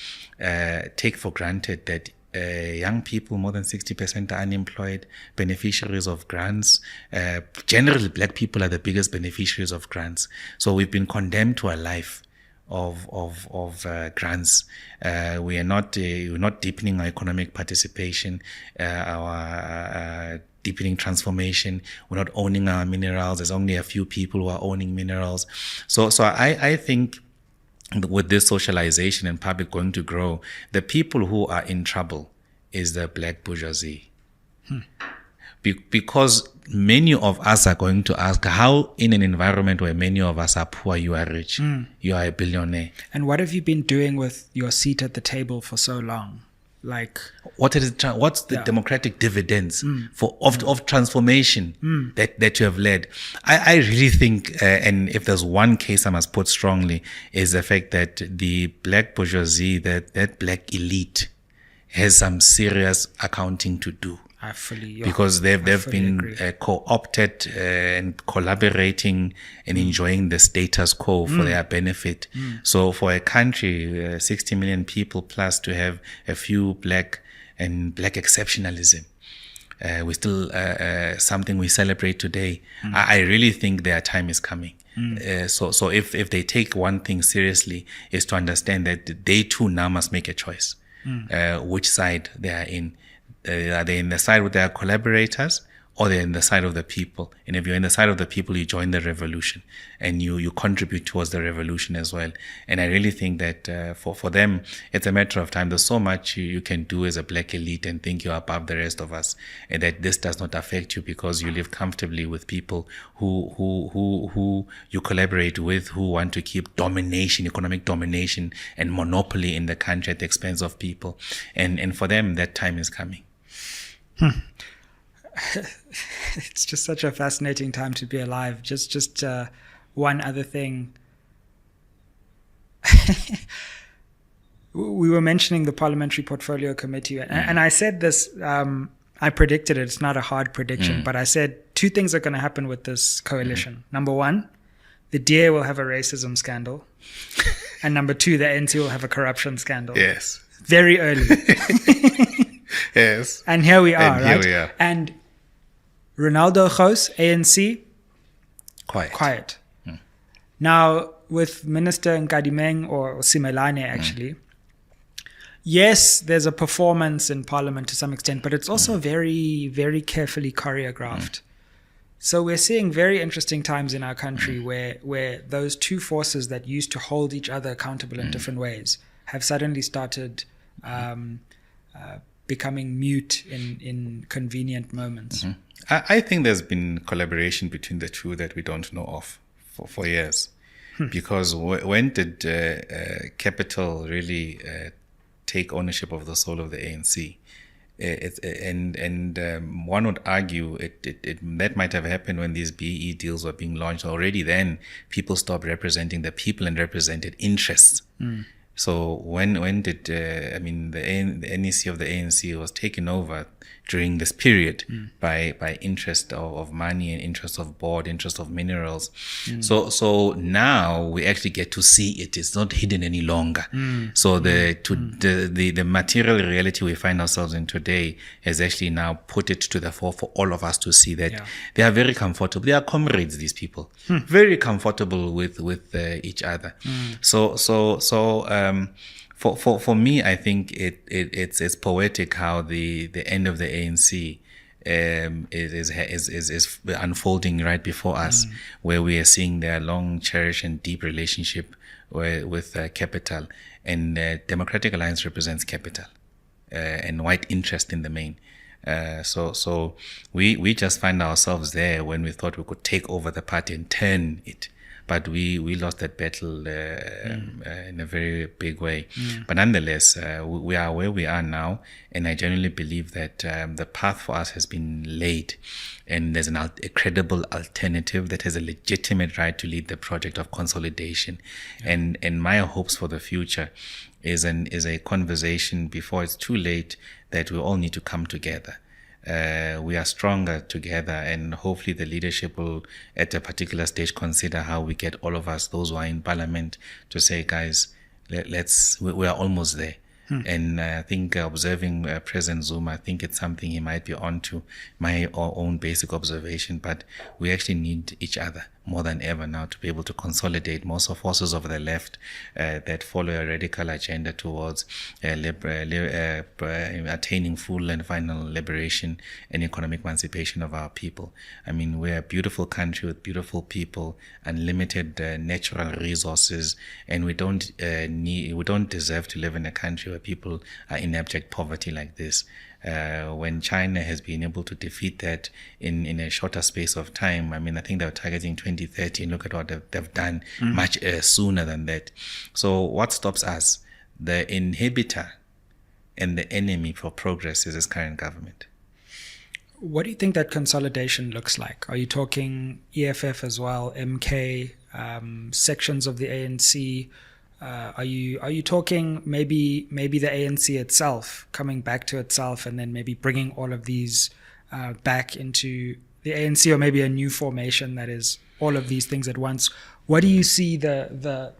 take for granted that young people, more than 60% are unemployed, beneficiaries of grants. Generally, black people are the biggest beneficiaries of grants. So we've been condemned to a life of grants. We're not deepening our economic participation, our deepening transformation. We're not owning our minerals. There's only a few people who are owning minerals. So I think with this socialization and public going to grow, the people who are in trouble is the black bourgeoisie. because many of us are going to ask, how in an environment where many of us are poor, you are rich, you are a billionaire. And what have you been doing with your seat at the table for so long? Like, what's the democratic dividends of transformation that you have led? I really think, and if there's one case I must put strongly, is the fact that the black bourgeoisie, that black elite, has some serious accounting to do. Because they've been co-opted and collaborating and enjoying the status quo for their benefit. So for a country, 60 million people plus, to have a few black exceptionalism, we still something we celebrate today. I really think their time is coming. So if they take one thing seriously, is to understand that they too now must make a choice, which side they are in. Are they in the side with their collaborators, or they're in the side of the people? And if you're in the side of the people, you join the revolution and you contribute towards the revolution as well. And I really think that for them, it's a matter of time. There's so much you can do as a black elite and think you're above the rest of us, and that this does not affect you because you live comfortably with people who you collaborate with, who want to keep domination, economic domination and monopoly in the country at the expense of people. And for them, that time is coming. It's just such a fascinating time to be alive. Just one other thing. We were mentioning the Parliamentary Portfolio Committee, and I said this, I predicted it. It's not a hard prediction, but I said two things are going to happen with this coalition. Number one, the DA will have a racism scandal. And number two, the ANC will have a corruption scandal. Yes. Very early. Yes. And here we are, right? We are. And Ronaldo Gous, ANC, quiet. Now, with Minister Nkadimeng, or Simelane actually, yes, there's a performance in Parliament to some extent, but it's also very, very carefully choreographed. So we're seeing very interesting times in our country where those two forces that used to hold each other accountable in different ways have suddenly started becoming mute in convenient moments. I think there's been collaboration between the two that we don't know of for years. Because when did Capital really take ownership of the soul of the ANC? One would argue that might have happened when these BE deals were being launched. Already then, people stopped representing the people and represented interests. So when did the NEC of the ANC was taken over during this period by interest of money and interest of board, interest of minerals. So now we actually get to see it. It's not hidden any longer. So the material reality we find ourselves in today has actually now put it to the fore for all of us to see that they are very comfortable. They are comrades, these people, very comfortable with each other. For me, I think it's poetic how the end of the ANC is unfolding right before us, where we are seeing their long, cherished, and deep relationship with Capital, and Democratic Alliance represents Capital and white interest in the main. So we just find ourselves there when we thought we could take over the party and turn it. But we lost that battle in a very big way. But nonetheless, we are where we are now, and I genuinely believe that the path for us has been laid, and there's a credible alternative that has a legitimate right to lead the project of consolidation. And my hopes for the future is a conversation before it's too late, that we all need to come together. We are stronger together, and hopefully the leadership will at a particular stage consider how we get all of us, those who are in parliament, to say, guys, we are almost there. And I think observing President Zuma, I think it's something he might be onto, my own basic observation, but we actually need each other more than ever now to be able to consolidate most of forces of the left that follow a radical agenda towards attaining full and final liberation and economic emancipation of our people. I mean, we're a beautiful country with beautiful people, unlimited natural resources, and we don't deserve to live in a country where people are in abject poverty like this. when China has been able to defeat that in a shorter space of time. I mean, I think they were targeting 2030, and look at what they've done much sooner than that. So what stops us? The inhibitor and the enemy for progress is this current government. What do you think that consolidation looks like? Are you talking EFF as well, MK, sections of the ANC? Are you talking maybe the ANC itself coming back to itself, and then maybe bringing all of these back into the ANC, or maybe a new formation that is all of these things at once? What do you see the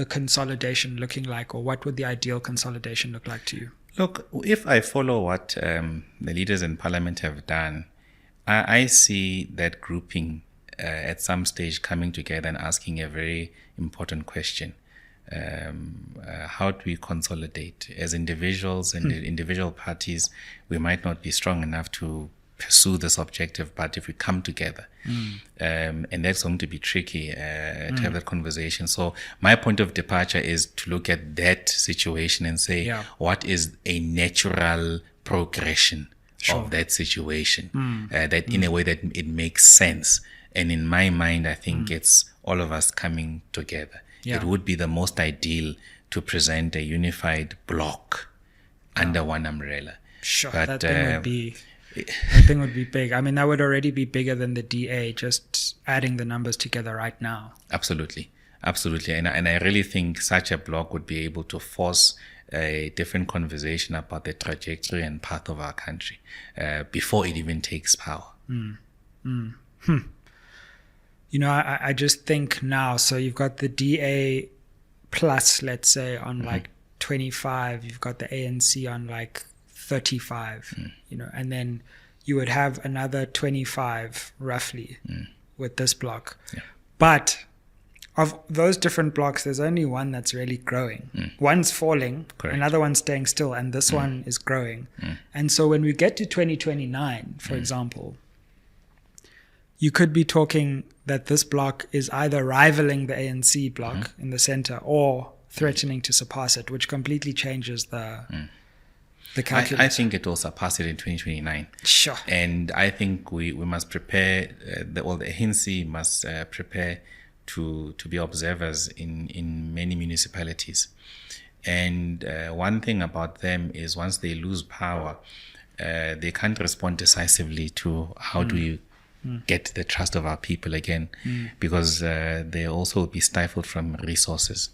consolidation looking like, or what would the ideal consolidation look like to you? Look, if I follow what the leaders in parliament have done, I see that grouping at some stage coming together and asking a very important question. How do we consolidate? As individuals and individual parties, we might not be strong enough to pursue this objective, but if we come together, and that's going to be tricky to have that conversation. So my point of departure is to look at that situation and say, what is a natural progression of that situation, that in a way that it makes sense. And in my mind, I think it's all of us coming together. It would be the most ideal to present a unified bloc under one umbrella. Sure, but, that thing would be big. I mean, that would already be bigger than the DA, just adding the numbers together right now. Absolutely. And I really think such a bloc would be able to force a different conversation about the trajectory and path of our country before it even takes power. You know, I just think now, so you've got the DA plus, let's say, on like 25, you've got the ANC on like 35, you know, and then you would have another 25 roughly with this block. But of those different blocks, there's only one that's really growing. One's falling, another one's staying still, and this one is growing. And so when we get to 2029, for example, you could be talking that this block is either rivaling the ANC block in the center or threatening to surpass it, which completely changes the calculus. I think it will surpass it in 2029. Sure. And I think we must prepare, the ANC must prepare to be observers in many municipalities. And one thing about them is once they lose power, they can't respond decisively to how do we get the trust of our people again, because they also will be stifled from resources,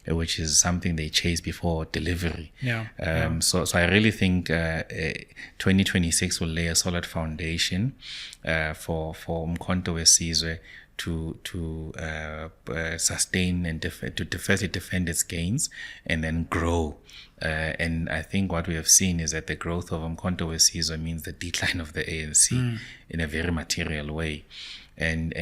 which is something they chase before delivery. So I really think 2026 will lay a solid foundation for Umkhonto Sizwe to sustain and to firstly defend its gains and then grow. And I think what we have seen is that the growth of Umkhonto Sizwe means the decline of the ANC in a very material way. And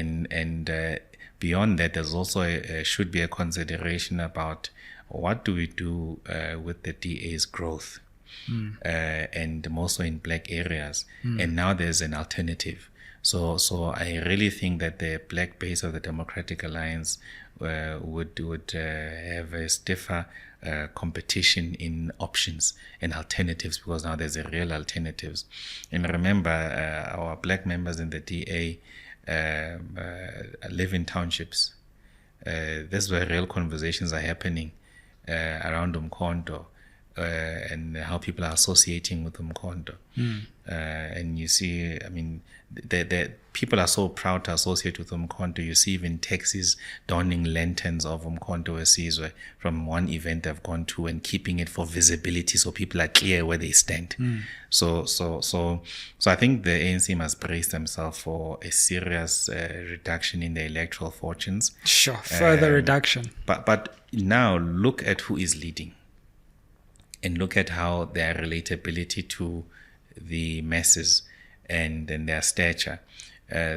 beyond that, there's also should be a consideration about what do we do with the DA's growth, and more so in black areas. And now there's an alternative. So I really think that the black base of the Democratic Alliance would have a stiffer competition in options and alternatives, because now there's a real alternatives. And remember, our black members in the DA live in townships. This is where real conversations are happening around Umkhonto. And how people are associating with Umkhonto. And you see, I mean, the people are so proud to associate with Umkhonto. You see even taxis donning lanterns of Umkhonto Sizwe from one event they've gone to and keeping it for visibility so people are clear where they stand. So I think the ANC must brace themselves for a serious reduction in the electoral fortunes. Sure, further reduction. But now look at who is leading. And look at how their relatability to the masses and their stature.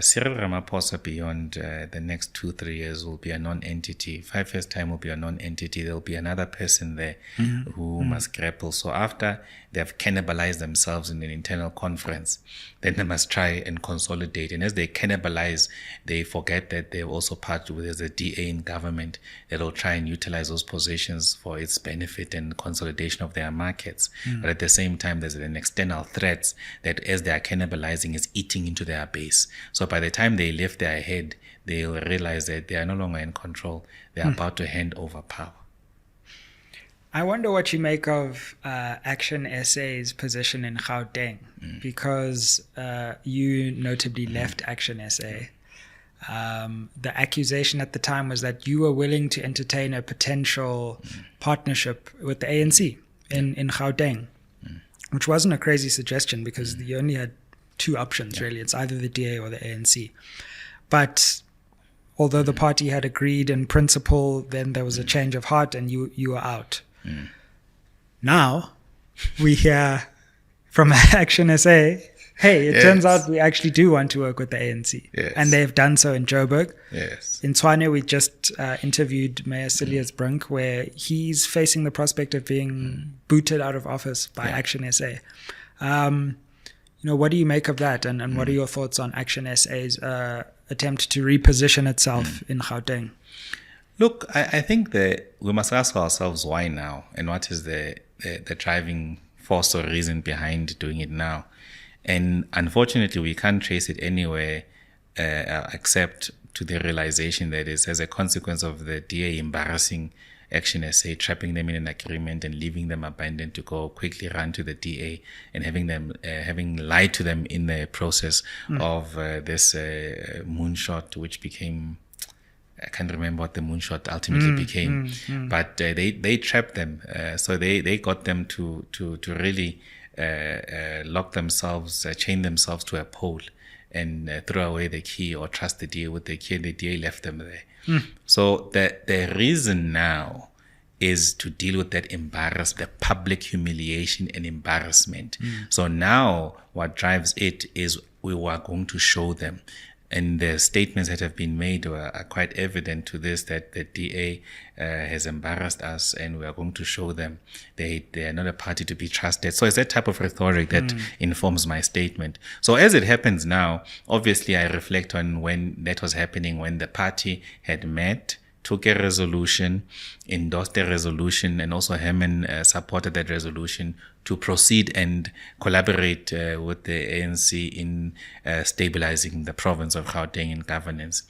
Cyril Ramaphosa beyond the next 2-3 years will be a non-entity. 5 years time will be a non-entity. There'll be another person there who must grapple. So after they've cannibalized themselves in an internal conference, then they must try and consolidate. And as they cannibalize, they forget that they're also part of, there's a DA in government that will try and utilize those positions for its benefit and consolidation of their markets. But at the same time, there's an external threat that as they are cannibalizing is eating into their base. So by the time they lift their head, they'll realize that they are no longer in control. They're about to hand over power. I wonder what you make of Action SA's position in Gauteng, because you notably left Action SA. The accusation at the time was that you were willing to entertain a potential partnership with the ANC in Gauteng, which wasn't a crazy suggestion because you only had two options, really. It's either the DA or the ANC. But although the party had agreed in principle, then there was a change of heart and you were out. Now we hear from Action SA, hey, it turns out we actually do want to work with the ANC. And they've done so in Joburg. In Tshwane, we just interviewed Mayor Julius Brink, where he's facing the prospect of being booted out of office by Action SA. What do you make of that? And what are your thoughts on Action SA's attempt to reposition itself in Gauteng? Look, I think that we must ask ourselves why now, and what is the driving force or reason behind doing it now. And unfortunately, we can't trace it anywhere except to the realization that it's as a consequence of the DA embarrassing Action SA, trapping them in an agreement and leaving them abandoned to go quickly run to the DA and having lied to them in the process of this moonshot, which became, I can't remember what the moonshot ultimately became, but they trapped them. So they got them to really lock themselves, chain themselves to a pole and throw away the key or trust the DA with the key, and the DA left them there. So the reason now is to deal with that the public humiliation and embarrassment. So now what drives it is we were going to show them. And the statements that have been made are quite evident to this, that the DA has embarrassed us and we are going to show them they are not a party to be trusted. So it's that type of rhetoric that informs my statement. So as it happens now, obviously I reflect on when that was happening, when the party had met, took a resolution, endorsed a resolution, and also Herman supported that resolution to proceed and collaborate with the ANC in stabilizing the province of Gauteng in governance,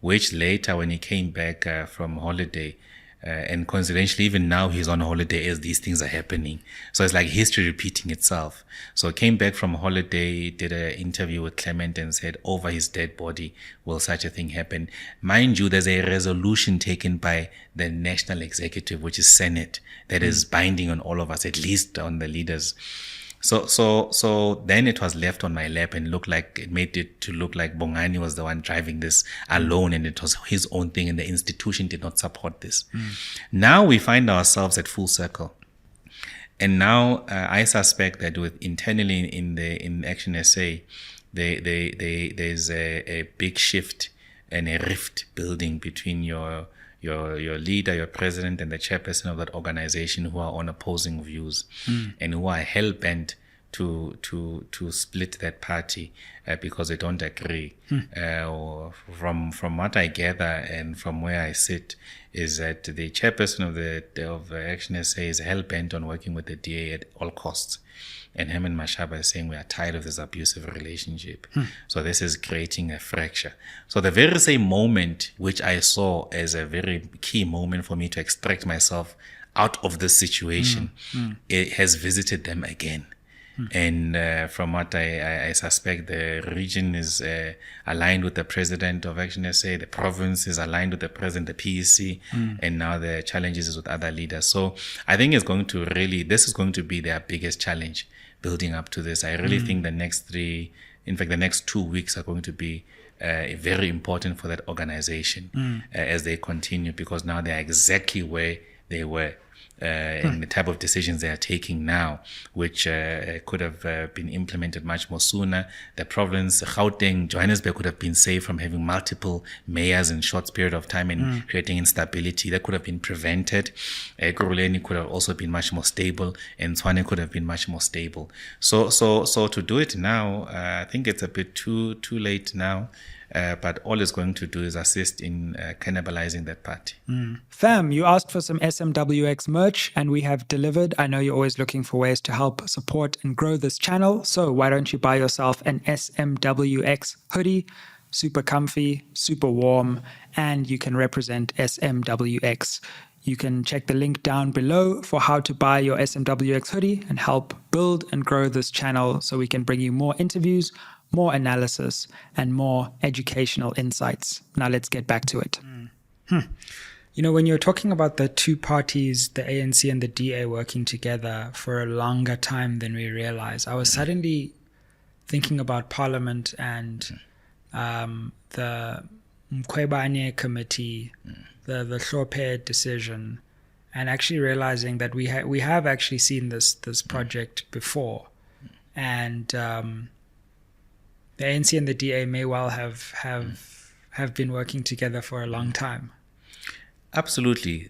which later, when he came back from holiday, and coincidentally, even now he's on holiday as these things are happening. So it's like history repeating itself. So came back from holiday, did an interview with Clement and said, over his dead body, will such a thing happen? Mind you, there's a resolution taken by the National Executive, which is Senate, that is binding on all of us, at least on the leaders. So then it was left on my lap and made it to look like Bongani was the one driving this alone, and it was his own thing, and the institution did not support this. Now we find ourselves at full circle. And now I suspect that with internally in Action SA, there's a big shift and a rift building between your leader, your president, and the chairperson of that organization, who are on opposing views and who are hell-bent to split that party because they don't agree. From what I gather and from where I sit, is that the chairperson of Action SA is hell-bent on working with the DA at all costs. And Herman Mashaba is saying we are tired of this abusive relationship. So this is creating a fracture. So the very same moment, which I saw as a very key moment for me to extract myself out of this situation, it has visited them again. And from what I suspect, the region is aligned with the president of Action SA, the province is aligned with the president, the PEC, and now the challenges is with other leaders. So I think this is going to be their biggest challenge building up to this. I really think the next 2 weeks are going to be very important for that organization as they continue, because now they're exactly where they were. and the type of decisions they are taking now, which could have been implemented much more sooner. The province, Gauteng, Johannesburg could have been saved from having multiple mayors in short period of time and creating instability. That could have been prevented. Ekurhuleni could have also been much more stable, and Tshwane could have been much more stable. So to do it now, I think it's a bit too late now. But all it's going to do is assist in cannibalizing that party. Fam, you asked for some SMWX merch and we have delivered. I know you're always looking for ways to help support and grow this channel. So why don't you buy yourself an SMWX hoodie? Super comfy, super warm, and you can represent SMWX. You can check the link down below for how to buy your SMWX hoodie and help build and grow this channel so we can bring you more interviews, more analysis, and more educational insights. Now let's get back to it. You know, when you're talking about the two parties, the ANC and the DA working together for a longer time than we realize, I was suddenly thinking about Parliament and the Mkhwanazi committee, the Hlophe decision, and actually realizing that we have actually seen this project before, and the ANC and the DA may well have been working together for a long time. Absolutely.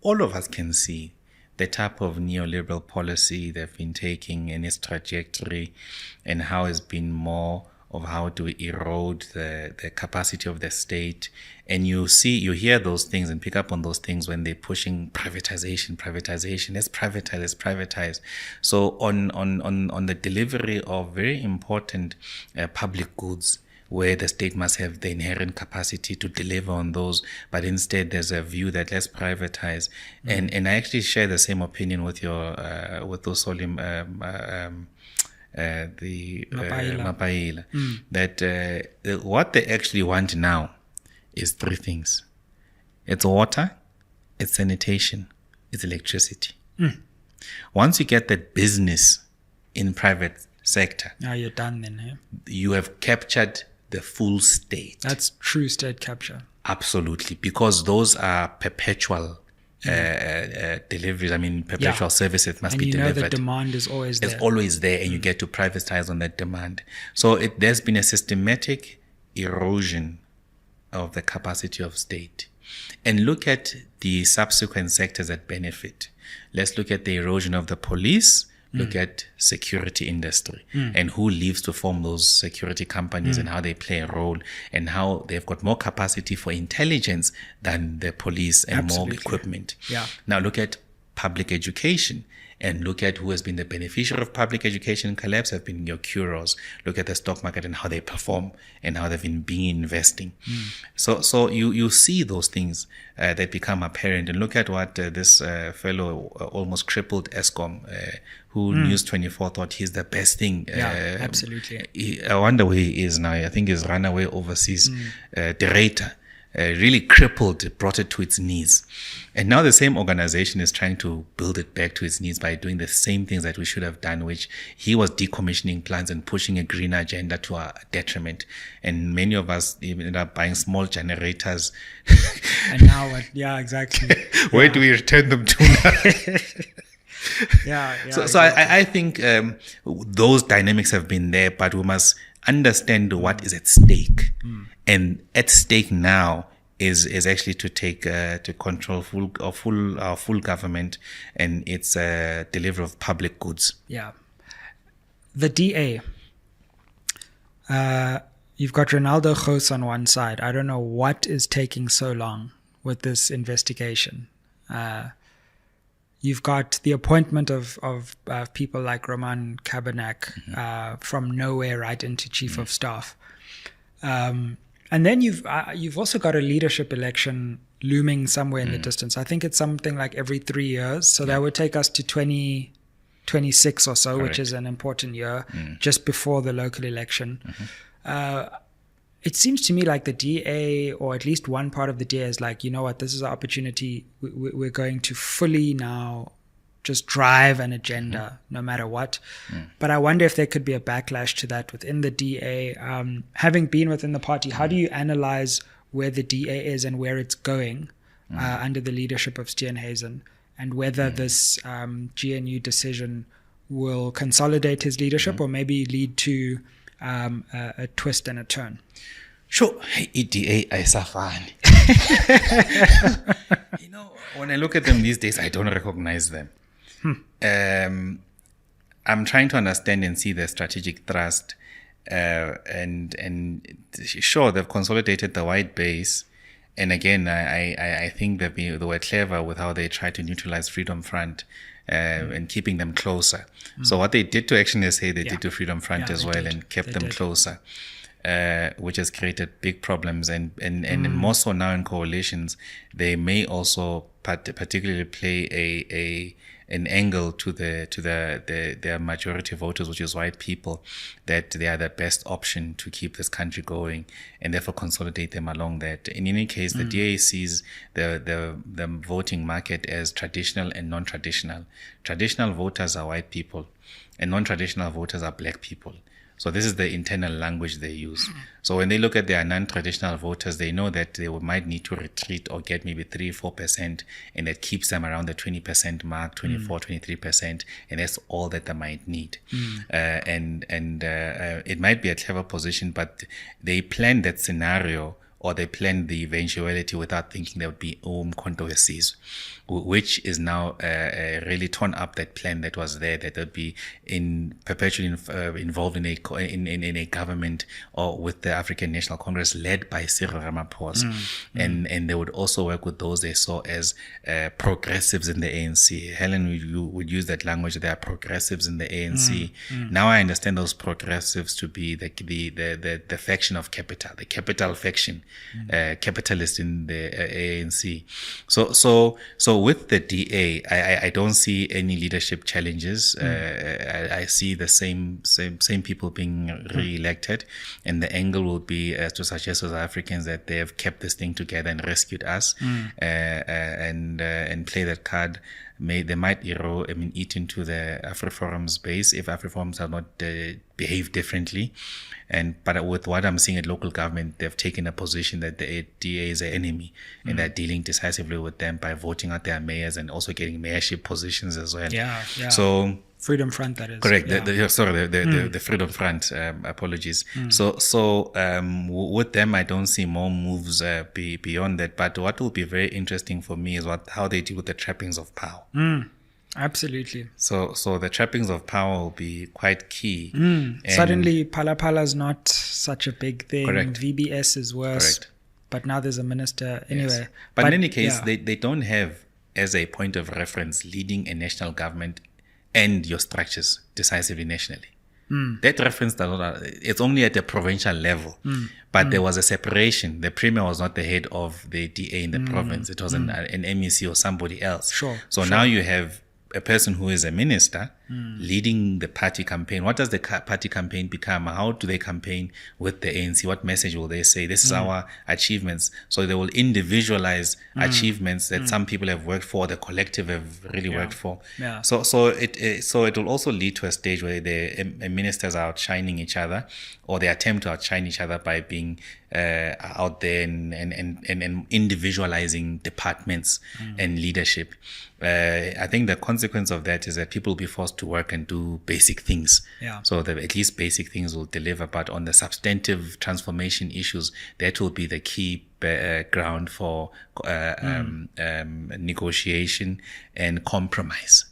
All of us can see the type of neoliberal policy they've been taking and its trajectory, and how it's been more of how to erode the capacity of the state. And you hear those things and pick up on those things when they're pushing privatization. Let's privatize. So on the delivery of very important public goods, where the state must have the inherent capacity to deliver on those, but instead there's a view that let's privatize. And I actually share the same opinion with those Solim Mapaila, that what they actually want now is three things. It's water, it's sanitation, it's electricity. Once you get that business in private sector, Now you're done then, eh? you have captured the full state. That's true state capture. Absolutely, because those are perpetual deliveries. I mean, perpetual services must be delivered. And you know the demand is always there. It's always there, and you get to privatize on that demand. So there's been a systematic erosion of the capacity of state. And look at the subsequent sectors that benefit. Let's look at the erosion of the police. Look at security industry and who leaves to form those security companies and how they play a role, and how they've got more capacity for intelligence than the police and more equipment. Now look at public education and look at who has been the beneficiary of public education collapse have been your curos. Look at the stock market and how they perform and how they've been investing. So you see those things that become apparent. And look at what this fellow almost crippled Eskom, who News24 thought he's the best thing. Absolutely. I wonder where he is now. I think he's run away overseas. Director. Really crippled, brought it to its knees. And now the same organization is trying to build it back to its knees by doing the same things that we should have done, which he was decommissioning plants and pushing a green agenda to our detriment. And many of us even ended up buying small generators. And now what? Yeah, exactly. Where do we return them to now? So I think those dynamics have been there, but we must understand what is at stake. And at stake now is actually to take to control full government and its delivery of public goods. Yeah. The DA. You've got Ronaldo Gous on one side. I don't know what is taking so long with this investigation. You've got the appointment of people like Roman Kabanak from nowhere right into chief of staff. And then you've also got a leadership election looming somewhere in the distance. I think it's something like every 3 years. So that would take us to 2026 or so, Correct. Which is an important year, just before the local election. It seems to me like the DA, or at least one part of the DA, is like, you know what, this is our opportunity. We're going to fully now just drive an agenda no matter what. But I wonder if there could be a backlash to that within the DA. Having been within the party, how do you analyze where the DA is and where it's going under the leadership of Steenhuisen? and whether this GNU decision will consolidate his leadership or maybe lead to a twist and a turn. Sure. Hey, EDA, Isafani. When I look at them these days, I don't recognize them. I'm trying to understand and see the strategic thrust. And sure, they've consolidated the white base. And again, I think that they were clever with how they tried to neutralize Freedom Front and keeping them closer. So what they did to Action SA, they did to Freedom Front as well, and kept them closer. Which has created big problems, and more so now in coalitions, they may also particularly play an angle to their majority voters, which is white people, that they are the best option to keep this country going, and therefore consolidate them along that. In any case, the DA sees the voting market as traditional and non-traditional. Traditional voters are white people, and non-traditional voters are black people. So this is the internal language they use. So when they look at their non-traditional voters, they know that they might need to retreat or get maybe 3-4%, and that keeps them around the 20% mark, 24-23%, and that's all that they might need. And it might be a clever position, but they plan that scenario, or they plan the eventuality without thinking there would be Umkhonto Wesizwe, which is now really torn up that plan that was there, that would be perpetually involved in a government or with the African National Congress led by Cyril Ramaphosa. And they would also work with those they saw as progressives in the ANC. Helen would use that language, there are progressives in the ANC. Now I understand those progressives to be the faction of capital, the capital faction, capitalist in the ANC. So with the DA, I don't see any leadership challenges. I see the same people being re-elected, and the angle will be to suggest to the Africans that they have kept this thing together and rescued us, and play that card. They might eat into the AfriForum's base if AfriForums have not behaved differently. But with what I'm seeing at local government, they've taken a position that the DA is an enemy, and they're dealing decisively with them by voting out their mayors and also getting mayorship positions as well. Yeah. So Freedom Front, that is. Correct. Yeah. The Freedom Front. Apologies. So with them, I don't see more moves beyond that. But what will be very interesting for me is how they deal with the trappings of power. Absolutely. So the trappings of power will be quite key. Suddenly, Phala is not such a big thing. Correct. VBS is worse. Correct. But now there's a minister anyway. Yes. But in any case, they don't have as a point of reference leading a national government and your structures decisively nationally. That reference, it's only at the provincial level. But there was a separation. The premier was not the head of the DA in the province. It was an MEC or somebody else. So now you have a person who is a minister leading the party campaign. What does the party campaign become? How do they campaign with the ANC? What message will they say? This is our achievements. So they will individualize achievements that some people have worked for, the collective have really worked for. So it will also lead to a stage where the ministers are outshining each other, or they attempt to outshine each other by being out there and individualizing departments and leadership. I think the consequence of that is that people will be forced to work and do basic things. So that at least basic things will deliver. But on the substantive transformation issues, that will be the key ground for negotiation and compromise.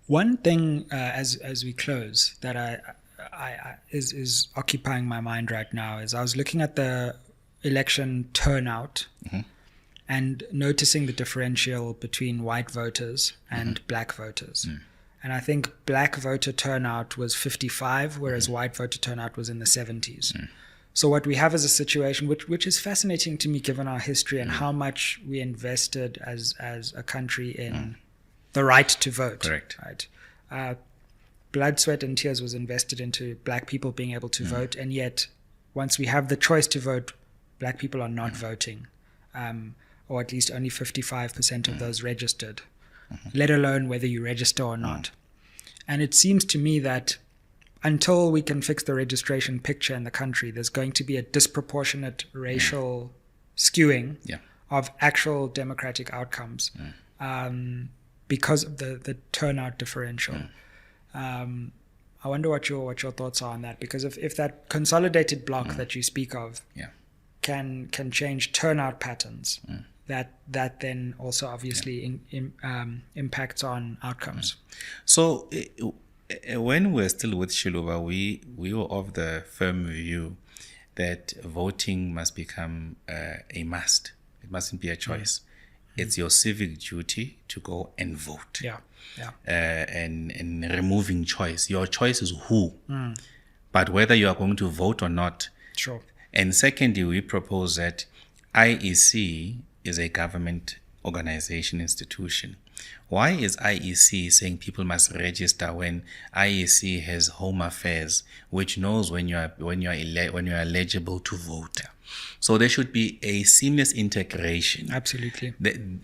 One thing as we close that I is occupying my mind right now is I was looking at the election turnout and noticing the differential between white voters and black voters. And I think black voter turnout was 55, whereas white voter turnout was in the 70s. So what we have is a situation which is fascinating to me given our history and how much we invested as a country in the right to vote. Correct. Right. Blood, sweat, and tears was invested into black people being able to vote, and yet once we have the choice to vote, black people are not voting, or at least only 55% of those registered, let alone whether you register or not. And it seems to me that until we can fix the registration picture in the country, there's going to be a disproportionate racial skewing of actual democratic outcomes. because of the turnout differential. I wonder what your thoughts are on that, because if that consolidated block that you speak of can change turnout patterns, that then also obviously impacts on outcomes. So when we're still with Shiluba, we were of the firm view that voting must become a must. It mustn't be a choice. It's your civic duty to go and vote. And removing choice. Your choice is who. But whether you are going to vote or not. Sure. And secondly, we propose that IEC is a government organization institution. Why is IEC saying people must register when IEC has Home Affairs, which knows when you are eligible to vote? So there should be a seamless integration. Absolutely.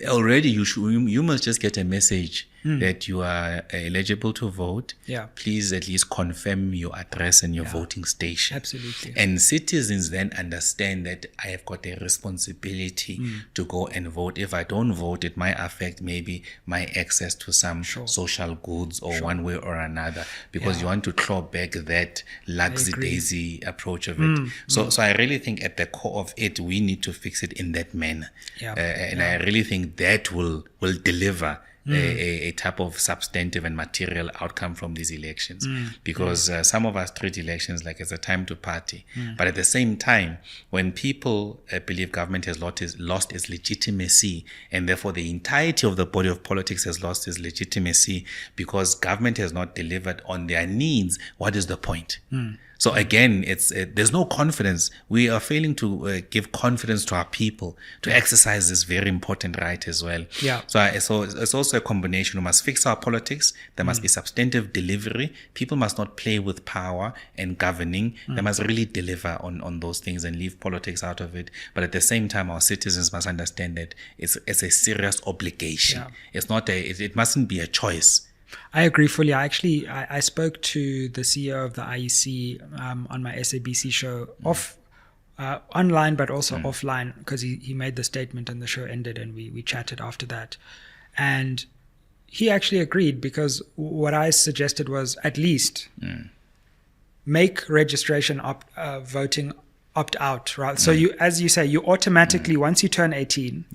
Already you must just get a message that you are eligible to vote. Please at least confirm your address and your voting station. Absolutely. And citizens then understand that I have got a responsibility to go and vote. If I don't vote, it might affect maybe my access to some social goods or one way or another, because you want to claw back that laxy-daisy approach of it. So I really think at the core of it, we need to fix it in that manner. I really think that will deliver a type of substantive and material outcome from these elections, because some of us treat elections like it's a time to party, but at the same time, when people believe government has lost its legitimacy, and therefore the entirety of the body of politics has lost its legitimacy because government has not delivered on their needs, what is the point? So again, there's no confidence. We are failing to give confidence to our people to exercise this very important right as well. So it's also a combination. We must fix our politics. There must be substantive delivery. People must not play with power and governing. They must really deliver on those things and leave politics out of it. But at the same time, our citizens must understand that it's a serious obligation. It's not it mustn't be a choice. I agree fully. I spoke to the CEO of the IEC on my SABC show online, but also offline, because he made the statement and the show ended and we chatted after that. And he actually agreed, because what I suggested was at least make registration voting opt out, right? So you, as you say, you automatically, once you turn 18,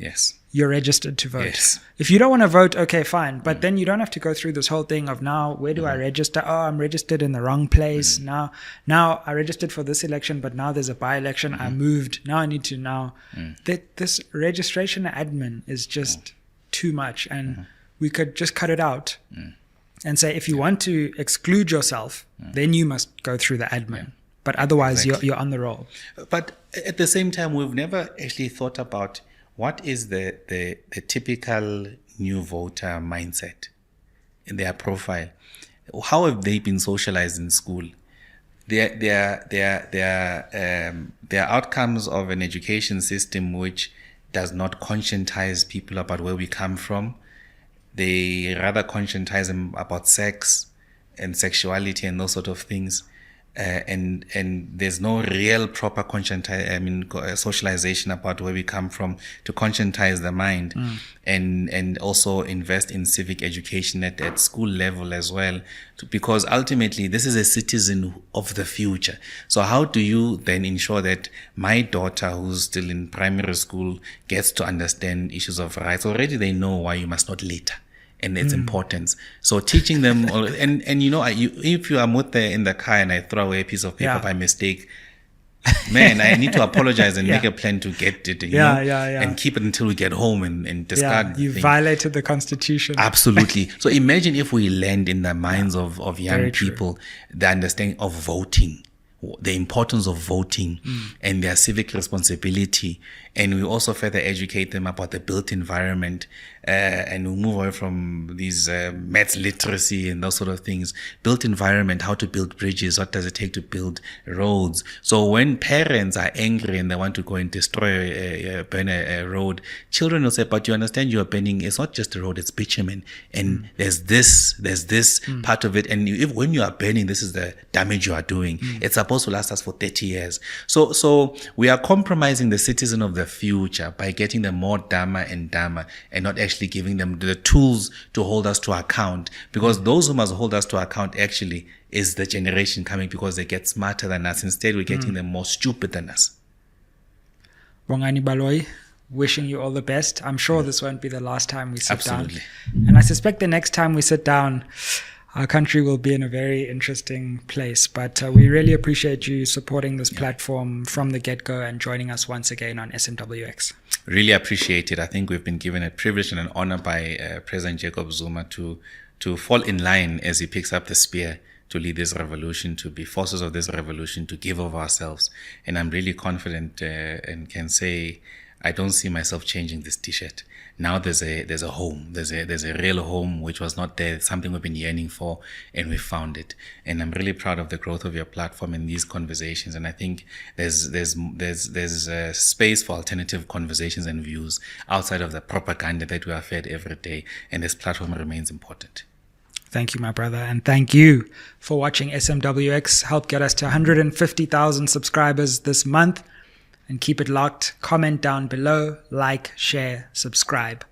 you're registered to vote. If you don't want to vote, okay, fine. But then you don't have to go through this whole thing of now, where do I register? Oh, I'm registered in the wrong place. Now I registered for this election, but now there's a by-election. I moved. Now I need to this registration admin is just too much. And we could just cut it out and say, if you want to exclude yourself, then you must go through the admin. But otherwise, you're on the roll. But at the same time, we've never actually thought about what is the typical new voter mindset in their profile. How have they been socialized in school? Their outcomes of an education system which does not conscientize people about where we come from. They rather conscientize them about sex and sexuality and those sort of things. And there's no real proper socialization about where we come from to conscientize the mind, and also invest in civic education at school level as well, because ultimately this is a citizen of the future. So how do you then ensure that my daughter, who's still in primary school, gets to understand issues of rights? Already they know why you must not litter and its importance. So teaching them, and if you are in the car and I throw away a piece of paper by mistake, man, I need to apologize and make a plan to get it, and keep it until we get home and discard. You violated the Constitution. Absolutely. So imagine if we land in the minds of young people the understanding of voting, the importance of voting and their civic responsibility, and we also further educate them about the built environment, and we move away from these maths literacy and those sort of things. Built environment, how to build bridges, what does it take to build roads. So when parents are angry and they want to go and destroy burn a road, children will say, but you understand, you are burning, it's not just a road, it's bitumen, and there's this part of it, and when you are burning, this is the damage you are doing. It's supposed to last us for 30 years. So also we are compromising the citizen of the future by getting them more dumber and dumber and not actually giving them the tools to hold us to account, because those who must hold us to account actually is the generation coming, because they get smarter than us. Instead, we're getting them more stupid than us. Bongani, Baloyi, wishing you all the best. I'm sure this won't be the last time we sit down. And I suspect the next time we sit down, our country will be in a very interesting place. But we really appreciate you supporting this platform from the get-go and joining us once again on SMWX. Really appreciate it. I think we've been given a privilege and an honor by President Jacob Zuma to fall in line as he picks up the spear to lead this revolution, to be forces of this revolution, to give of ourselves. And I'm really confident and can say I don't see myself changing this T-shirt. Now there's a home. There's a real home which was not there. It's something we've been yearning for, and we found it. And I'm really proud of the growth of your platform and these conversations. And I think there's space for alternative conversations and views outside of the propaganda that we are fed every day. And this platform remains important. Thank you, my brother. And thank you for watching SMWX. Help get us to 150,000 subscribers this month. And keep it locked. Comment down below, like, share, subscribe.